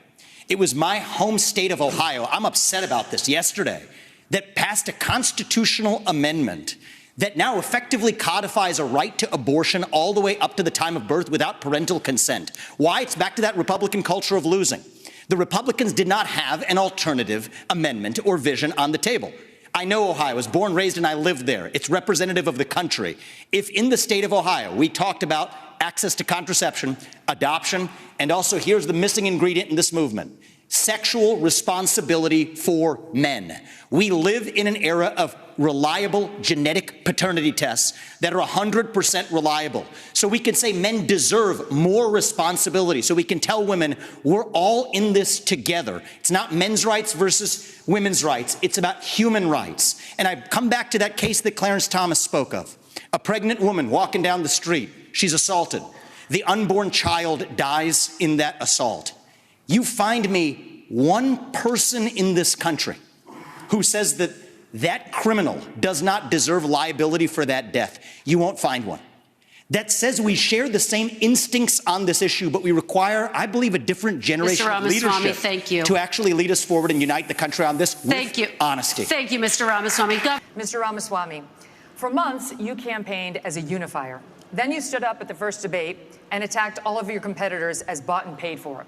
Speaker 2: It was my home state of Ohio, I'm upset about this, yesterday, that passed a constitutional amendment that now effectively codifies a right to abortion all the way up to the time of birth without parental consent. Why? It's back to that Republican culture of losing. The Republicans did not have an alternative amendment or vision on the table. I know Ohio. I was born, raised, and I lived there. It's representative of the country. If in the state of Ohio we talked about access to contraception, adoption, and also here's the missing ingredient in this movement, sexual responsibility for men. We live in an era of reliable genetic paternity tests that are 100% reliable. So we can say men deserve more responsibility. So we can tell women we're all in this together. It's not men's rights versus women's rights. It's about human rights. And I come back to that case that Clarence Thomas spoke of. A pregnant woman walking down the street. She's assaulted. The unborn child dies in that assault. You find me one person in this country who says that that criminal does not deserve liability for that death. You won't find one. That says we share the same instincts on this issue, but we require, I believe, a different generation of leadership
Speaker 15: thank you.
Speaker 2: to actually lead us forward and unite the country on this with honesty.
Speaker 15: Thank you, Mr. Ramaswamy.
Speaker 17: Mr. Ramaswamy, for months you campaigned as a unifier. Then you stood up at the first debate and attacked all of your competitors as bought and paid for.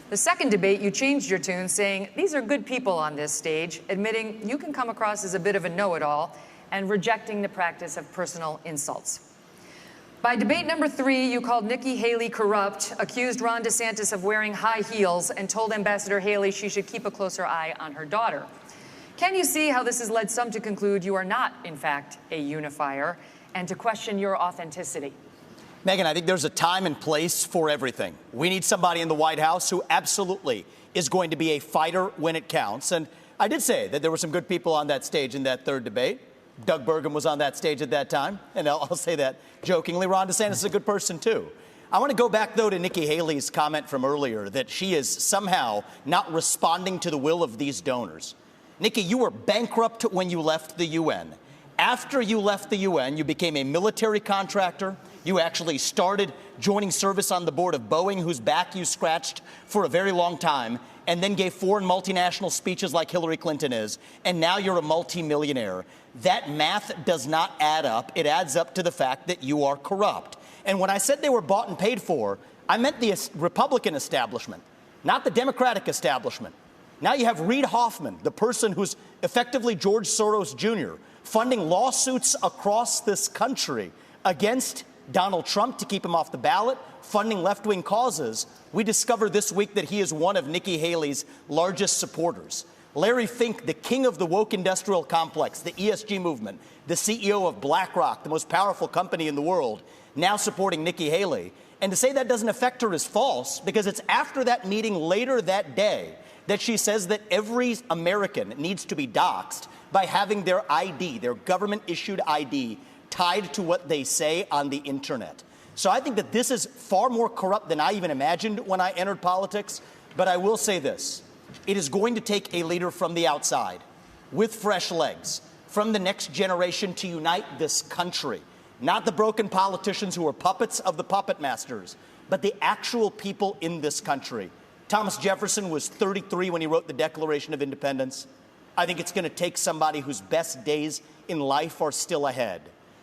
Speaker 17: The second debate, you changed your tune, saying these are good people on this stage, admitting you can come across as a bit of a know-it-all and rejecting the practice of personal insults. By debate number 3, you called Nikki Haley corrupt, accused Ron DeSantis of wearing high heels, and told Ambassador Haley she should keep a closer eye on her daughter. Can you see how this has led some to conclude you are not, in fact, a unifier, and to question your authenticity?
Speaker 2: Megyn, I think there's a time and place for everything. We need somebody in the White House who absolutely is going to be a fighter when it counts. And I did say that there were some good people on that stage in that third debate. Doug Burgum was on that stage at that time. And I'll say that jokingly. Ron DeSantis is a good person, too. I want to go back, though, to Nikki Haley's comment from earlier that she is somehow not responding to the will of these donors. Nikki, you were bankrupt when you left the UN. After you left the UN, you became a military contractor. You actually started joining service on the board of Boeing, whose back you scratched for a very long time, and then gave foreign multinational speeches like Hillary Clinton is, and now you're a multimillionaire. That math does not add up. It adds up to the fact that you are corrupt. And when I said they were bought and paid for, I meant the Republican establishment, not the Democratic establishment. Now you have Reid Hoffman, the person who's effectively George Soros Jr., funding lawsuits across this country against Donald Trump to keep him off the ballot, funding left-wing causes. We discovered this week that he is one of Nikki Haley's largest supporters. Larry Fink, the king of the woke industrial complex, the ESG movement, the CEO of BlackRock, the most powerful company in the world, now supporting Nikki Haley. And to say that doesn't affect her is false, because it's after that meeting later that day that she says that every American needs to be doxxed by having their ID, their government-issued ID, tied to what they say on the internet. So I think that this is far more corrupt than I even imagined when I entered politics. But I will say this. It is going to take a leader from the outside, with fresh legs, from the next generation to unite this country. Not the broken politicians who are puppets of the puppet masters, but the actual people in this country. Thomas Jefferson was 33 when he wrote the Declaration of Independence. I think it's going to take somebody whose best days in life are still ahead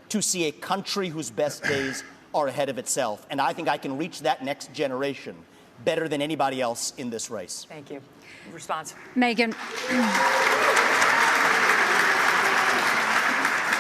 Speaker 2: to see a country whose best days are ahead of itself. And I think I can reach that next generation better than anybody else in this race.
Speaker 17: Thank you. Response.
Speaker 11: Megyn.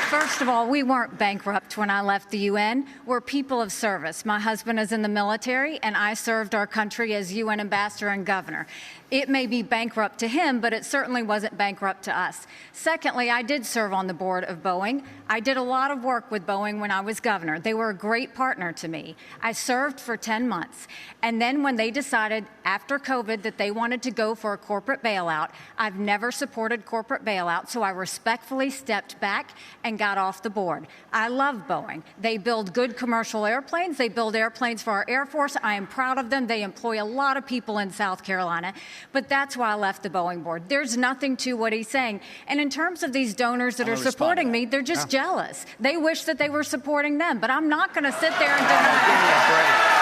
Speaker 11: First of all, we weren't bankrupt when I left the UN. We're people of service. My husband is in the military, and I served our country as UN ambassador and governor. It may be bankrupt to him, but it certainly wasn't bankrupt to us. Secondly, I did serve on the board of Boeing. I did a lot of work with Boeing when I was governor. They were a great partner to me. I served for 10 months. And then when they decided after COVID that they wanted to go for a corporate bailout, I've never supported corporate bailout, so I respectfully stepped back and got off the board. I love Boeing. They build good commercial airplanes. They build airplanes for our Air Force. I am proud of them. They employ a lot of people in South Carolina. But that's why I left the Boeing board. There's nothing to what he's saying. And in terms of these donors that are supporting me, they're just jealous. They wish that they were supporting them. But I'm not going to sit there and deny it.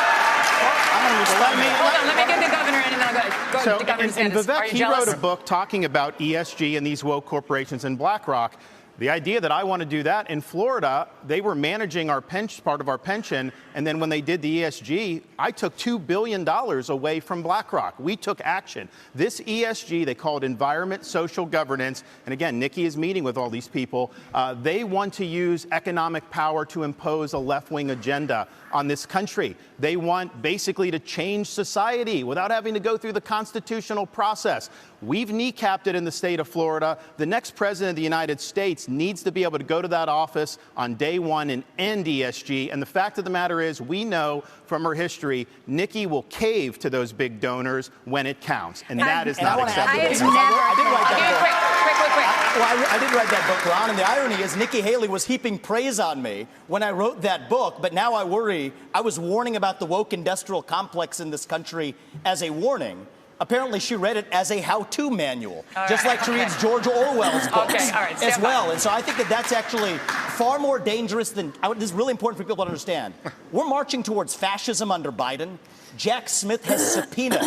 Speaker 17: Hold on, let me get the governor in, and then
Speaker 7: So,
Speaker 17: Governor
Speaker 7: and
Speaker 17: DeSantis. Are
Speaker 7: Vivek,
Speaker 17: you
Speaker 7: he
Speaker 17: jealous?
Speaker 7: wrote a book talking about ESG and these woke corporations and BlackRock. The idea that I want to do that in Florida, they were managing our part of our pension, and then when they did the ESG, I took $2 billion away from BlackRock. We took action. This ESG, they call it environment, social governance, and again, Nikki is meeting with all these people. They want to use economic power to impose a left-wing agenda on this country. They want basically to change society without having to go through the constitutional process. We've kneecapped it in the state of Florida. The next president of the United States needs to be able to go to that office on day one and end ESG. And the fact of the matter is, we know from her history, Nikki will cave to those big donors when it counts. And that is not acceptable.
Speaker 2: I did write that book, Ron, and the irony is Nikki Haley was heaping praise on me when I wrote that book, but now I worry. I was warning about the woke industrial complex in this country as a warning. Apparently, she read it as a how-to manual, just like she reads George Orwell's books as well. And so I think that that's actually far more dangerous than – this is really important for people to understand. We're marching towards fascism under Biden. Jack Smith has subpoenaed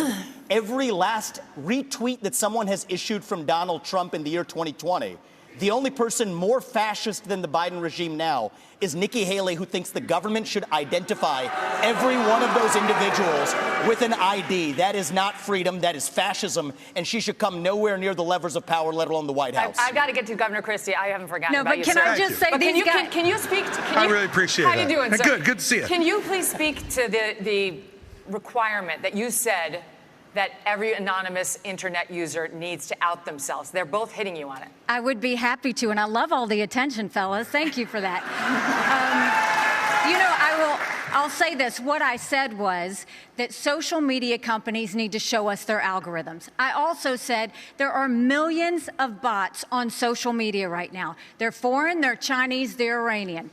Speaker 2: every last retweet that someone has issued from Donald Trump in the year 2020. The only person more fascist than the Biden regime now is Nikki Haley, who thinks the government should identify every one of those individuals with an ID. That is not freedom. That is fascism. And she should come nowhere near the levers of power, let alone the White House.
Speaker 17: I've got to get to Governor Christie. I haven't forgotten about you,
Speaker 11: No, but can I just say,
Speaker 17: can you speak?
Speaker 5: I really appreciate
Speaker 17: how
Speaker 5: that.
Speaker 17: How you doing, sir?
Speaker 5: Good to see you.
Speaker 17: Can you please speak to the requirement that you said that every anonymous internet user needs to out themselves? They're both hitting you on it.
Speaker 11: I would be happy to, and I love all the attention, fellas. Thank you for that. I'll say this. What I said was that social media companies need to show us their algorithms. I also said there are millions of bots on social media right now. They're foreign, they're Chinese, they're Iranian.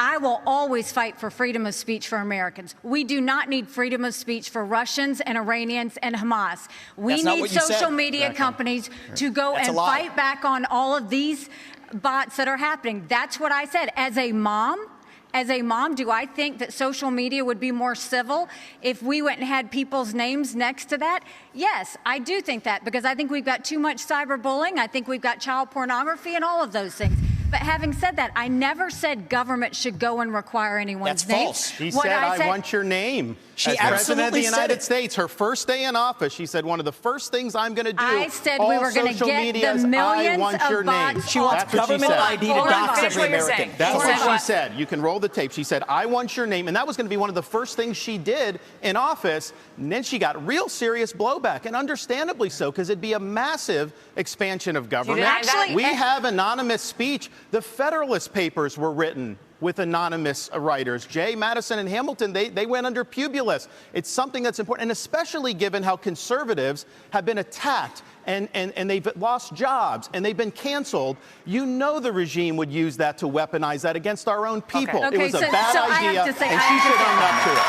Speaker 11: I will always fight for freedom of speech for Americans. We do not need freedom of speech for Russians and Iranians and Hamas. We need social media companies to go and fight back on all of these bots that are happening. That's what I said. As a mom, do I think that social media would be more civil if we went and had people's names next to that? Yes, I do think that, because I think we've got too much cyberbullying. I think we've got child pornography and all of those things. But having said that, I never said government should go and require anyone's name.
Speaker 7: That's false. She said, I want your name.
Speaker 2: She
Speaker 7: as President of the United States, her first day in office, she said, one of the first things I'm going to do,
Speaker 11: I said we were going to get the millions of bots.
Speaker 2: She wants government ID to dox every American.
Speaker 7: That's what she said. You can roll the tape. She said, I want your name. And that was going to be one of the first things she did in office. And then she got real serious blowback, and understandably so, because it'd be a massive expansion of government. We have anonymous speech. The Federalist Papers were written with anonymous writers. Jay, Madison, and Hamilton, they went under Publius. It's something that's important, and especially given how conservatives have been attacked and they've lost jobs and they've been canceled. You know the regime would use that to weaponize that against our own people. It was a bad idea, and she should own up to it.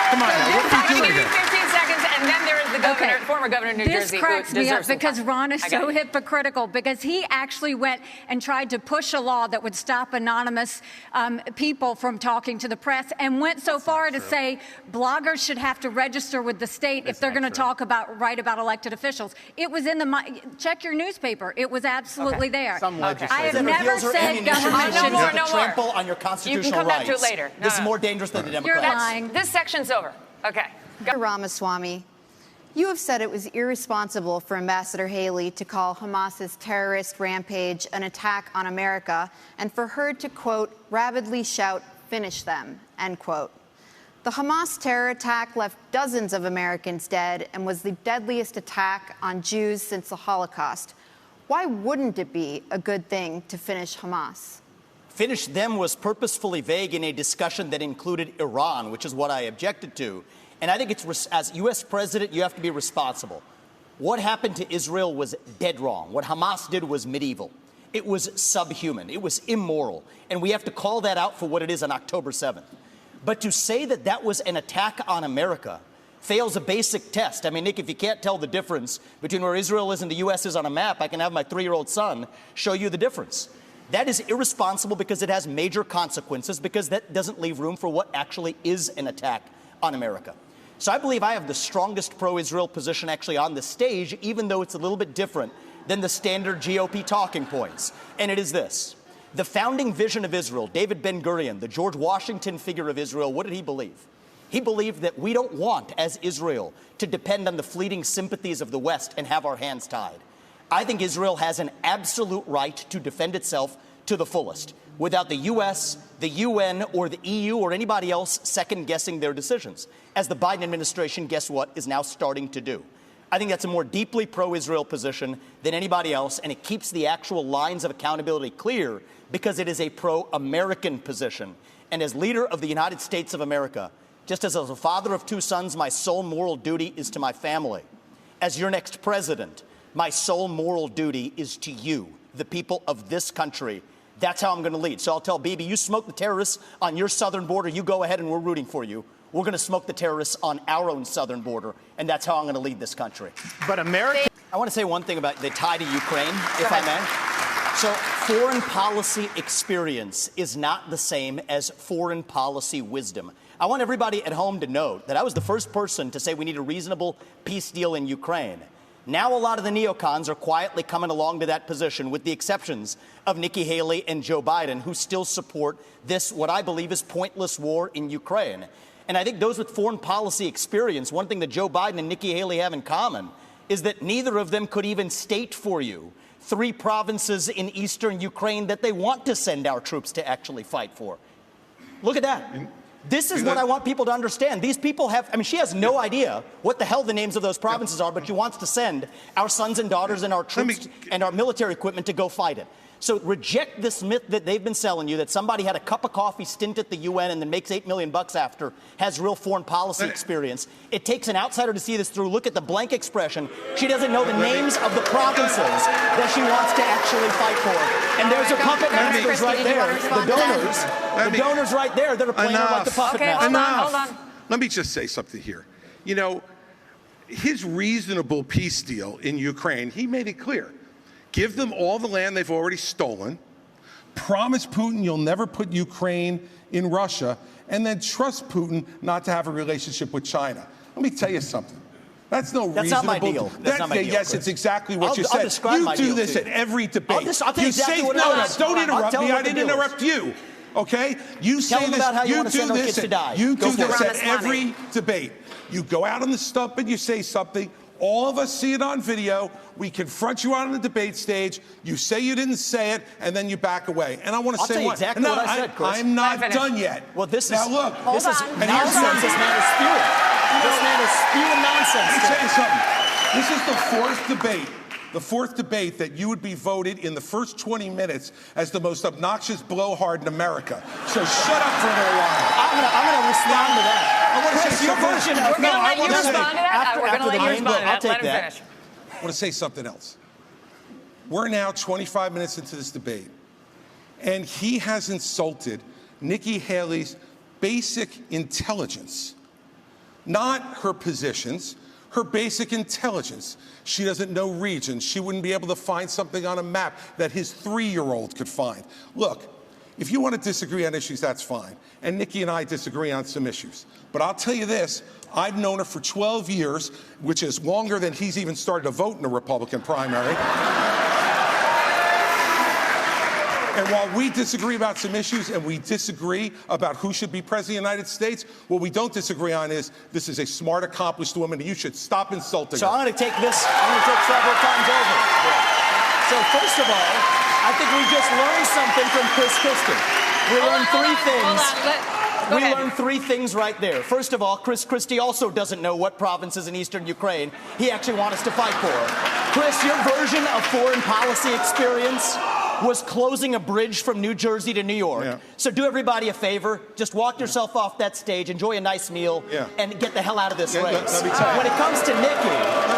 Speaker 7: Come on, now, what are you doing here?
Speaker 17: 15 seconds, and then there is the governor, former governor of New Jersey.
Speaker 11: This cracks me up because Ron is so hypocritical, because he actually went and tried to push a law that would stop anonymous people from talking to the press, and went so far to say bloggers should have to register with the state if they're going to write about elected officials. It was in the check your newspaper. It was absolutely there. I have never said government should
Speaker 2: trample on your constitutional rights.
Speaker 17: You can come back to it later.
Speaker 2: This is more dangerous than the Democrats.
Speaker 11: You're lying.
Speaker 17: This section's over. Okay.
Speaker 18: Governor Ramaswamy, you have said it was irresponsible for Ambassador Haley to call Hamas's terrorist rampage an attack on America, and for her to, quote, rabidly shout, "Finish them," end quote. The Hamas terror attack left dozens of Americans dead and was the deadliest attack on Jews since the Holocaust. Why wouldn't it be a good thing to finish Hamas?
Speaker 2: Finish them was purposefully vague in a discussion that included Iran, which is what I objected to. And I think it's, as U.S. president, you have to be responsible. What happened to Israel was dead wrong. What Hamas did was medieval. It was subhuman. It was immoral. And we have to call that out for what it is on October 7th. But to say that that was an attack on America fails a basic test. I mean, Nick, if you can't tell the difference between where Israel is and the U.S. is on a map, I can have my 3-year-old son show you the difference. That is irresponsible because it has major consequences, because that doesn't leave room for what actually is an attack on America. So I believe I have the strongest pro-Israel position actually on the stage, even though it's a little bit different than the standard GOP talking points. And it is this. The founding vision of Israel, David Ben-Gurion, the George Washington figure of Israel, what did he believe? He believed that we don't want, as Israel, to depend on the fleeting sympathies of the West and have our hands tied. I think Israel has an absolute right to defend itself to the fullest, without the U.S., the UN, or the EU, or anybody else second-guessing their decisions, as the Biden administration, guess what, is now starting to do. I think that's a more deeply pro-Israel position than anybody else, and it keeps the actual lines of accountability clear because it is a pro-American position. And as leader of the United States of America, just as a father of 2 sons, my sole moral duty is to my family. As your next president, my sole moral duty is to you, the people of this country. That's how I'm going to lead. So I'll tell Bibi, you smoke the terrorists on your southern border, you go ahead and we're rooting for you. We're going to smoke the terrorists on our own southern border, and that's how I'm going to lead this country.
Speaker 7: But America...
Speaker 2: I want to say one thing about the tie to Ukraine, if I may. So foreign policy experience is not the same as foreign policy wisdom. I want everybody at home to note that I was the first person to say we need a reasonable peace deal in Ukraine. Now a lot of the neocons are quietly coming along to that position, with the exceptions of Nikki Haley and Joe Biden, who still support this, what I believe is pointless war in Ukraine. And I think those with foreign policy experience, one thing that Joe Biden and Nikki Haley have in common is that neither of them could even state for you 3 provinces in eastern Ukraine that they want to send our troops to actually fight for. Look at that. This is what I want people to understand. These people have, I mean, she has no idea what the hell the names of those provinces are, but she wants to send our sons and daughters and our troops and our military equipment to go fight it. So reject this myth that they've been selling you, that somebody had a cup of coffee stint at the UN and then makes $8 million after, has real foreign policy experience. It takes an outsider to see this through. Look at the blank expression. She doesn't know the names of the provinces that she wants to actually fight for. And there's her puppet masters right there, the donors right there that are playing her like the puppet masters.
Speaker 6: Hold on.
Speaker 5: Let me just say something here. You know, his reasonable peace deal in Ukraine, he made it clear. Give them all the land they've already stolen, promise Putin you'll never put Ukraine in Russia, and then trust Putin not to have a relationship with China. Let me tell you something. That's no reasonable...
Speaker 2: That's not my deal. That's not my deal,
Speaker 5: yes,
Speaker 2: Chris.
Speaker 5: it's exactly what you said.
Speaker 2: I'll describe my
Speaker 5: you do
Speaker 2: deal
Speaker 5: this
Speaker 2: to
Speaker 5: at
Speaker 2: you.
Speaker 5: every debate.
Speaker 2: I'll tell you exactly what it is.
Speaker 5: Don't interrupt me. I didn't interrupt
Speaker 2: is.
Speaker 5: you. Okay? You
Speaker 2: Tell
Speaker 5: say
Speaker 2: them
Speaker 5: this.
Speaker 2: about how you want to
Speaker 5: do
Speaker 2: send our
Speaker 5: this.
Speaker 2: kids to die.
Speaker 5: You
Speaker 2: Go
Speaker 5: do
Speaker 2: for
Speaker 5: this
Speaker 2: it.
Speaker 5: at every debate. You go out on the stump and you say something. All of us see it on video. We confront you on the debate stage. You say you didn't say it, and then you back away. And I want to say
Speaker 2: what exactly what I said, Chris.
Speaker 5: I'm not done yet.
Speaker 2: Well, this
Speaker 5: now
Speaker 2: is
Speaker 5: look.
Speaker 2: This is
Speaker 5: and
Speaker 2: nonsense. This man is spewing. This man is spewing nonsense.
Speaker 5: Let me tell you something. This is the fourth debate that you would be voted in the first 20 minutes as the most obnoxious blowhard in America. So shut up for a little while.
Speaker 2: I'm going to respond to that.
Speaker 5: I want to say
Speaker 2: your version of...
Speaker 6: We're going to let you respond to that. We're going to let you respond to that. Let him finish.
Speaker 5: I want to say something else. We're now 25 minutes into this debate, and he has insulted Nikki Haley's basic intelligence, not her positions, her basic intelligence. She doesn't know regions. She wouldn't be able to find something on a map that his 3-year-old could find. Look, if you want to disagree on issues, that's fine. And Nikki and I disagree on some issues. But I'll tell you this, I've known her for 12 years, which is longer than he's even started to vote in the Republican primary. And while we disagree about some issues and we disagree about who should be president of the United States, what we don't disagree on is this is a smart, accomplished woman, and you should stop insulting her.
Speaker 2: So I'm going to take several times over. So first of all, I think we just learned something from Chris Christie. We learned 3 things right there. First of all, Chris Christie also doesn't know what provinces in eastern Ukraine he actually wants us to fight for. Chris, your version of foreign policy experience was closing a bridge from New Jersey to New York. Yeah. So do everybody a favor, just walk yourself off that stage, enjoy a nice meal, and get the hell out of this race.
Speaker 5: Let me tell you.
Speaker 2: When it comes to Nikki,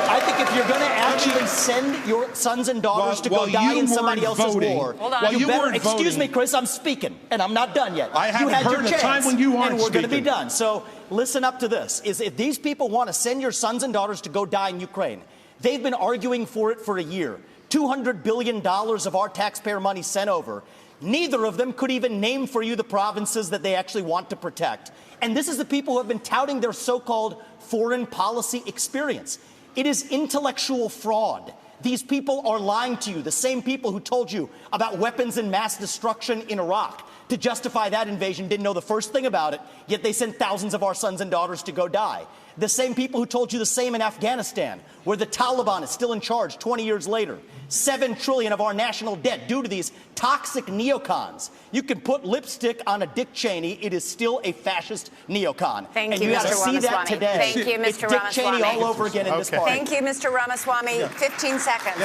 Speaker 2: I think if you're going to actually send your sons and daughters to go die in somebody else's war, you better, excuse me, Chris, I'm speaking, and I'm not done yet.
Speaker 5: I haven't heard a time when you aren't
Speaker 2: and we're going to be
Speaker 5: speaking.
Speaker 2: done. So listen up to this, is if these people want to send your sons and daughters to go die in Ukraine, they've been arguing for it for a year. $200 billion of our taxpayer money sent over. Neither of them could even name for you the provinces that they actually want to protect. And this is the people who have been touting their so-called foreign policy experience. It is intellectual fraud. These people are lying to you, the same people who told you about weapons and mass destruction in Iraq. To justify that invasion, didn't know the first thing about it, yet they sent thousands of our sons and daughters to go die. The same people who told you the same in Afghanistan, where the Taliban is still in charge 20 years later. $7 trillion of our national debt due to these toxic neocons. You can put lipstick on a Dick Cheney, it is still a fascist neocon.
Speaker 19: Thank
Speaker 2: and
Speaker 19: you,
Speaker 2: you
Speaker 19: Mr.
Speaker 2: gotta see that today.
Speaker 19: Thank you, Mr.
Speaker 2: It's Dick
Speaker 19: Ramaswamy.
Speaker 2: Cheney all over again in this party.
Speaker 19: Thank you, Mr. Ramaswamy. 15 seconds.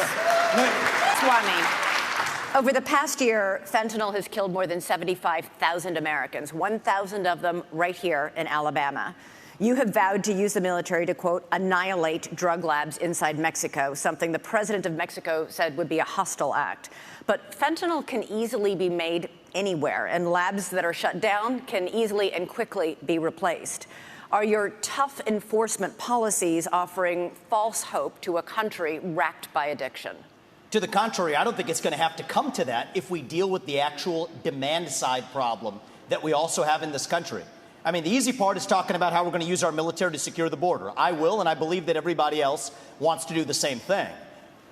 Speaker 19: Ramaswamy. Over the past year, fentanyl has killed more than 75,000 Americans, 1,000 of them right here in Alabama. You have vowed to use the military to, quote, annihilate drug labs inside Mexico, something the president of Mexico said would be a hostile act. But fentanyl can easily be made anywhere, and labs that are shut down can easily and quickly be replaced. Are your tough enforcement policies offering false hope to a country racked by addiction?
Speaker 2: To the contrary, I don't think it's going to have to come to that if we deal with the actual demand side problem that we also have in this country. I mean, the easy part is talking about how we're going to use our military to secure the border. I will, and I believe that everybody else wants to do the same thing.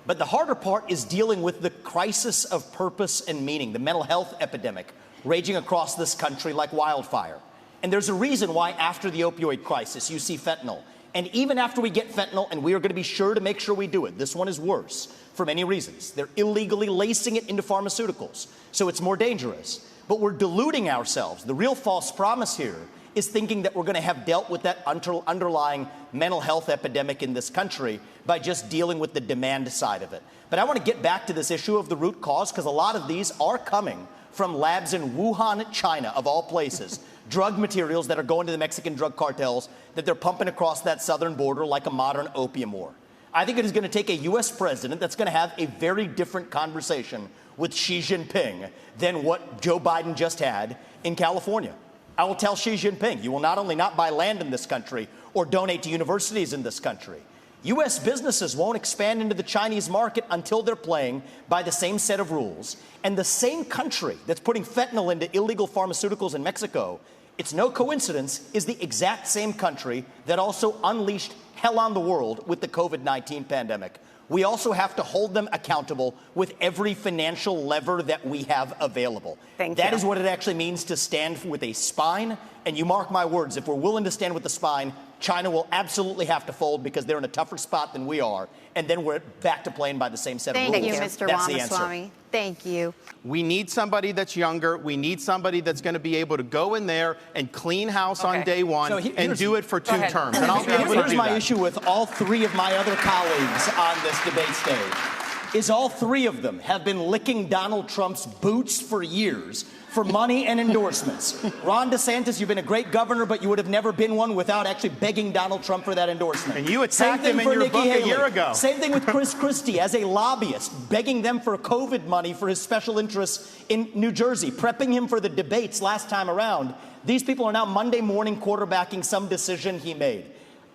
Speaker 2: But the harder part is dealing with the crisis of purpose and meaning, the mental health epidemic raging across this country like wildfire. And there's a reason why after the opioid crisis, you see fentanyl. And even after we get fentanyl, and we are going to be sure to make sure we do it, this one is worse for many reasons. They're illegally lacing it into pharmaceuticals, so it's more dangerous. But we're deluding ourselves. The real false promise here is thinking that we're going to have dealt with that underlying mental health epidemic in this country by just dealing with the demand side of it. But I want to get back to this issue of the root cause, because a lot of these are coming from labs in Wuhan, China, of all places. Drug materials that are going to the Mexican drug cartels that they're pumping across that southern border like a modern opium war. I think it is going to take a U.S. president that's going to have a very different conversation with Xi Jinping than what Joe Biden just had in California. I will tell Xi Jinping, you will not only not buy land in this country or donate to universities in this country, U.S. businesses won't expand into the Chinese market until they're playing by the same set of rules. And the same country that's putting fentanyl into illegal pharmaceuticals in Mexico, it's no coincidence, is the exact same country that also unleashed hell on the world with the COVID-19 pandemic. We also have to hold them accountable with every financial lever that we have available. That is what it actually means to stand with a spine. And you mark my words, if we're willing to stand with the spine, China will absolutely have to fold because they're in a tougher spot than we are. And then we're back to playing by the same set of rules.
Speaker 18: Thank you, Mr.
Speaker 2: That's the
Speaker 18: Ramaswamy.
Speaker 2: answer.
Speaker 18: Thank you.
Speaker 7: We need somebody that's younger. We need somebody that's going to be able to go in there and clean house on day one and do it for 2 terms. And I'll be able to
Speaker 2: Here's
Speaker 7: do
Speaker 2: my
Speaker 7: that.
Speaker 2: issue with all 3 of my other colleagues on this debate stage, is all 3 of them have been licking Donald Trump's boots for years for money and endorsements. Ron DeSantis, you've been a great governor, but you would have never been one without actually begging Donald Trump for that endorsement.
Speaker 7: And you attacked him in your book a year ago.
Speaker 2: Same thing with Chris Christie as a lobbyist, begging them for COVID money for his special interests in New Jersey, prepping him for the debates last time around. These people are now Monday morning quarterbacking some decision he made.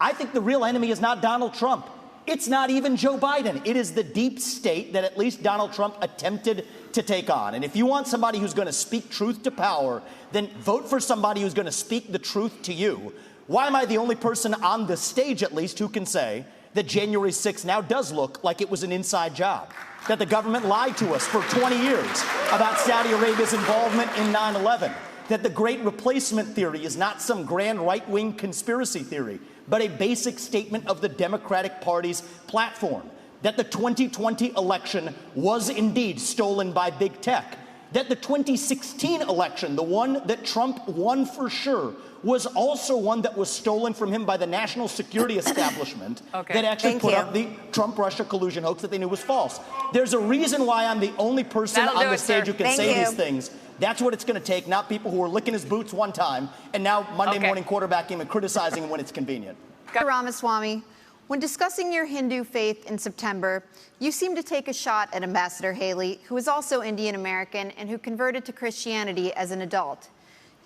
Speaker 2: I think the real enemy is not Donald Trump. It's not even Joe Biden. It is the deep state that at least Donald Trump attempted to take on. And if you want somebody who's going to speak truth to power, then vote for somebody who's going to speak the truth to you. Why am I the only person on the stage, at least, who can say that January 6th now does look like it was an inside job? That the government lied to us for 20 years about Saudi Arabia's involvement in 9/11? That the Great Replacement theory is not some grand right-wing conspiracy theory, but a basic statement of the Democratic Party's platform. That the 2020 election was indeed stolen by big tech. That the 2016 election, the one that Trump won for sure, was also one that was stolen from him by the national security establishment that actually put up the Trump-Russia collusion hoax that they knew was false. There's a reason why I'm the only person on the stage who can say these things. That's what it's going to take, not people who are licking his boots one time and now Monday morning quarterbacking him and criticizing him when it's convenient.
Speaker 18: Ramaswamy, when discussing your Hindu faith in September, you seemed to take a shot at Ambassador Haley, who is also Indian American and who converted to Christianity as an adult.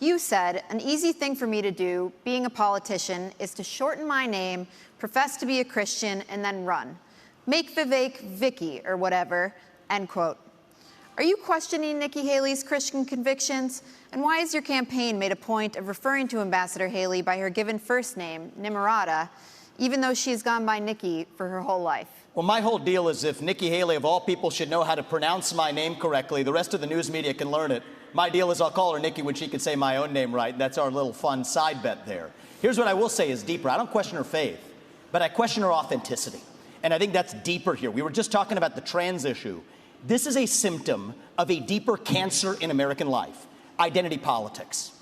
Speaker 18: You said, an easy thing for me to do, being a politician, is to shorten my name, profess to be a Christian, and then run. Make Vivek Vicky or whatever, end quote. Are you questioning Nikki Haley's Christian convictions? And why has your campaign made a point of referring to Ambassador Haley by her given first name, Nimarata, even though she has gone by Nikki for her whole life?
Speaker 2: Well, my whole deal is if Nikki Haley, of all people, should know how to pronounce my name correctly, the rest of the news media can learn it. My deal is I'll call her Nikki when she can say my own name right. That's our little fun side bet there. Here's what I will say is deeper. I don't question her faith, but I question her authenticity. And I think that's deeper here. We were just talking about the trans issue. This is a symptom of a deeper cancer in American life, identity politics.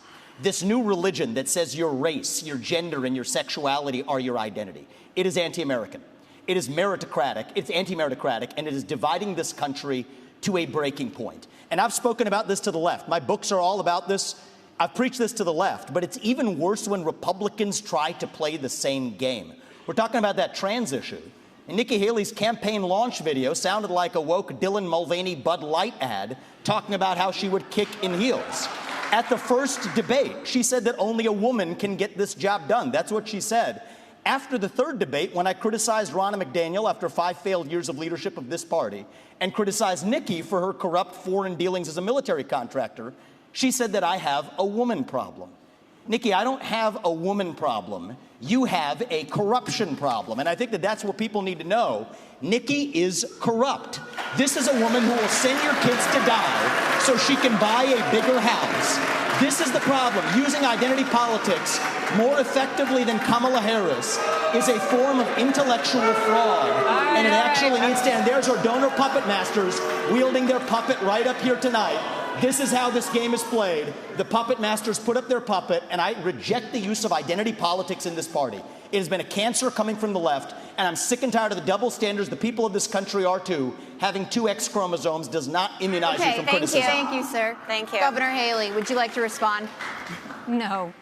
Speaker 2: This new religion that says your race, your gender, and your sexuality are your identity. It is anti-American. It is meritocratic. It's anti-meritocratic, and it is dividing this country to a breaking point. And I've spoken about this to the left. My books are all about this. I've preached this to the left, but it's even worse when Republicans try to play the same game. We're talking about that trans issue. And Nikki Haley's campaign launch video sounded like a woke Dylan Mulvaney Bud Light ad talking about how she would kick in heels. At the first debate, she said that only a woman can get this job done. That's what she said. After the third debate, when I criticized Ronna McDaniel after 5 failed years of leadership of this party and criticized Nikki for her corrupt foreign dealings as a military contractor, she said that I have a woman problem. Nikki, I don't have a woman problem. You have a corruption problem. And I think that that's what people need to know. Nikki is corrupt. This is a woman who will send your kids to die so she can buy a bigger house. This is the problem. Using identity politics more effectively than Kamala Harris is a form of intellectual fraud. And it actually needs to end. There's our donor puppet masters wielding their puppet right up here tonight. This is how this game is played. The puppet masters put up their puppet, and I reject the use of identity politics in this party. It has been a cancer coming from the left, and I'm sick and tired of the double standards. The people of this country are too. Having 2 X chromosomes does not immunize you from criticism.
Speaker 18: Thank you, sir.
Speaker 19: Thank you.
Speaker 18: Governor Haley, would you like to respond?
Speaker 11: No.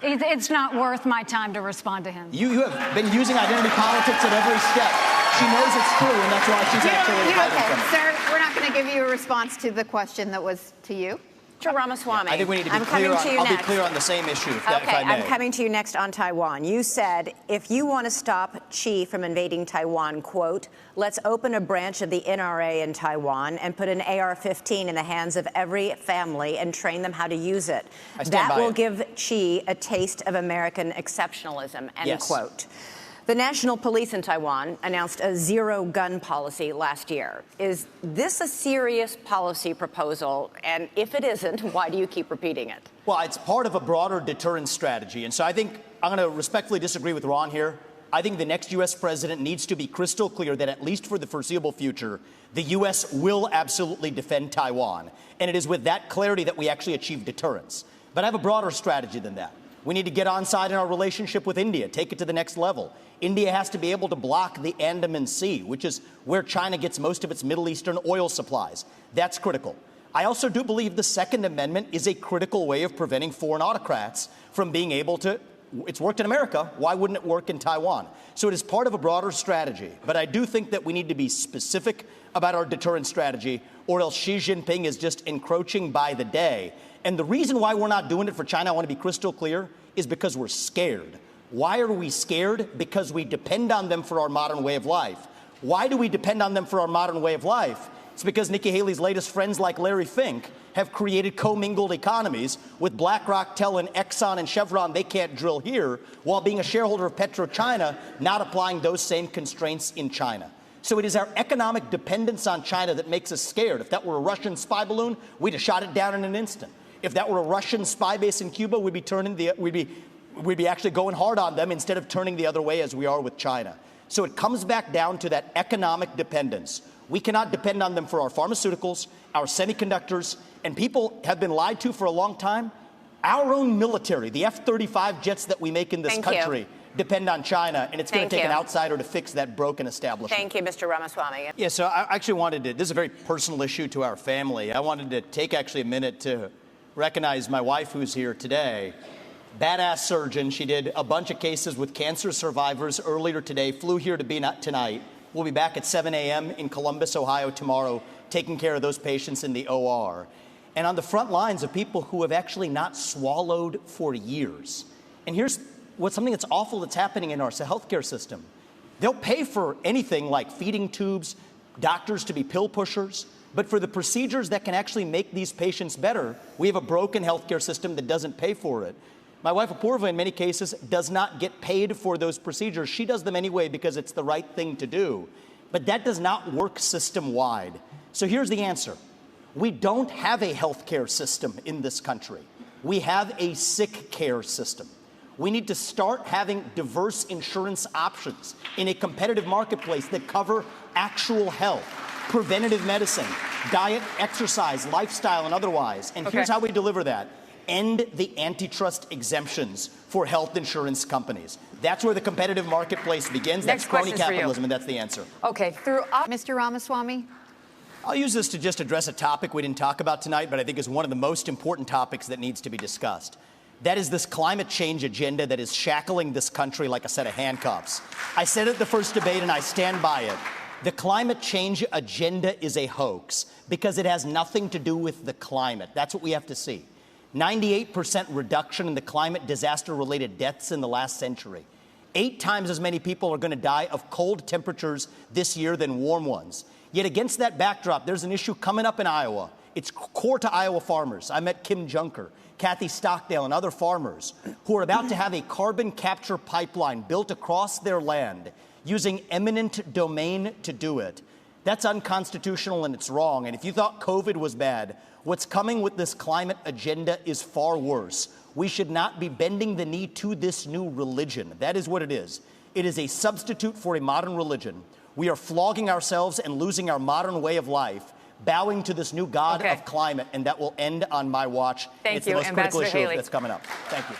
Speaker 11: It's not worth my time to respond to him.
Speaker 2: You have been using identity politics at every step. She knows it's true, and that's why she's actually fighting from it.
Speaker 18: Sir, we're not going to give you a response to the question that was to you.
Speaker 19: Mr. Ramaswamy,
Speaker 2: I think we need to be clear. I'll be clear on the same issue, if I may.
Speaker 19: I'm coming to you next on Taiwan. You said if you want to stop Xi from invading Taiwan, quote, let's open a branch of the NRA in Taiwan and put an AR-15 in the hands of every family and train them how to use it. That will give Xi a taste of American exceptionalism, end quote. The National Police in Taiwan announced a zero-gun policy last year. Is this a serious policy proposal? And if it isn't, why do you keep repeating it?
Speaker 2: Well, it's part of a broader deterrence strategy. And so I think I'm going to respectfully disagree with Ron here. I think the next U.S. president needs to be crystal clear that at least for the foreseeable future, the U.S. will absolutely defend Taiwan. And it is with that clarity that we actually achieve deterrence. But I have a broader strategy than that. We need to get on side in our relationship with India, take it to the next level. India has to be able to block the Andaman Sea, which is where China gets most of its Middle Eastern oil supplies. That's critical. I also do believe the Second Amendment is a critical way of preventing foreign autocrats from being able to. It's worked in America. Why wouldn't it work in Taiwan? So it is part of a broader strategy. But I do think that we need to be specific about our deterrence strategy, or else Xi Jinping is just encroaching by the day. And the reason why we're not doing it for China, I want to be crystal clear, is because we're scared. Why are we scared? Because we depend on them for our modern way of life. Why do we depend on them for our modern way of life? It's because Nikki Haley's latest friends like Larry Fink have created commingled economies with BlackRock telling Exxon and Chevron they can't drill here, while being a shareholder of PetroChina, not applying those same constraints in China. So it is our economic dependence on China that makes us scared. If that were a Russian spy balloon, we'd have shot it down in an instant. If that were a Russian spy base in Cuba, we'd be actually going hard on them instead of turning the other way as we are with China. So it comes back down to that economic dependence. We cannot depend on them for our pharmaceuticals, our semiconductors, and people have been lied to for a long time. Our own military, the F-35 jets that we make in this country, depend on China, and it's going to take an outsider to fix that broken establishment.
Speaker 19: Thank you, Mr. Ramaswamy.
Speaker 2: Yeah, so I actually wanted to, this is a very personal issue to our family. I wanted to take actually a minute to recognize my wife who's here today. Badass surgeon. She did a bunch of cases with cancer survivors earlier today, flew here to be tonight. We'll be back at 7 a.m. in Columbus, Ohio tomorrow, taking care of those patients in the OR. And on the front lines of people who have actually not swallowed for years. And here's what's something that's awful that's happening in our healthcare system. They'll pay for anything like feeding tubes, doctors to be pill pushers, But for the procedures that can actually make these patients better, we have a broken healthcare system that doesn't pay for it. My wife, Apoorva, in many cases, does not get paid for those procedures. She does them anyway because it's the right thing to do. But that does not work system-wide. So here's the answer. We don't have a healthcare system in this country. We have a sick care system. We need to start having diverse insurance options in a competitive marketplace that cover actual health, preventative medicine, diet, exercise, lifestyle, and otherwise. And here's how we deliver that. End the antitrust exemptions for health insurance companies. That's where the competitive marketplace begins. That's crony capitalism, and that's the answer.
Speaker 17: Okay.
Speaker 18: Mr. Ramaswamy?
Speaker 2: I'll use this to just address a topic we didn't talk about tonight, but I think is one of the most important topics that needs to be discussed. That is this climate change agenda that is shackling this country like a set of handcuffs. I said it at the first debate, and I stand by it. The climate change agenda is a hoax because it has nothing to do with the climate. That's what we have to see. 98% reduction in the climate disaster-related deaths in the last century. 8 times as many people are going to die of cold temperatures this year than warm ones. Yet against that backdrop, there's an issue coming up in Iowa. It's core to Iowa farmers. I met Kim Junker, Kathy Stockdale, and other farmers who are about to have a carbon capture pipeline built across their land using eminent domain to do it. That's unconstitutional and it's wrong. And if you thought COVID was bad, what's coming with this climate agenda is far worse. We should not be bending the knee to this new religion. That is what it is. It is a substitute for a modern religion. We are flogging ourselves and losing our modern way of life, bowing to this new god of climate, and that will end on my watch.
Speaker 17: Thank
Speaker 2: it's
Speaker 17: you,
Speaker 2: the most critical
Speaker 17: Ambassador
Speaker 2: issue
Speaker 17: Haley.
Speaker 2: that's coming up. Thank you.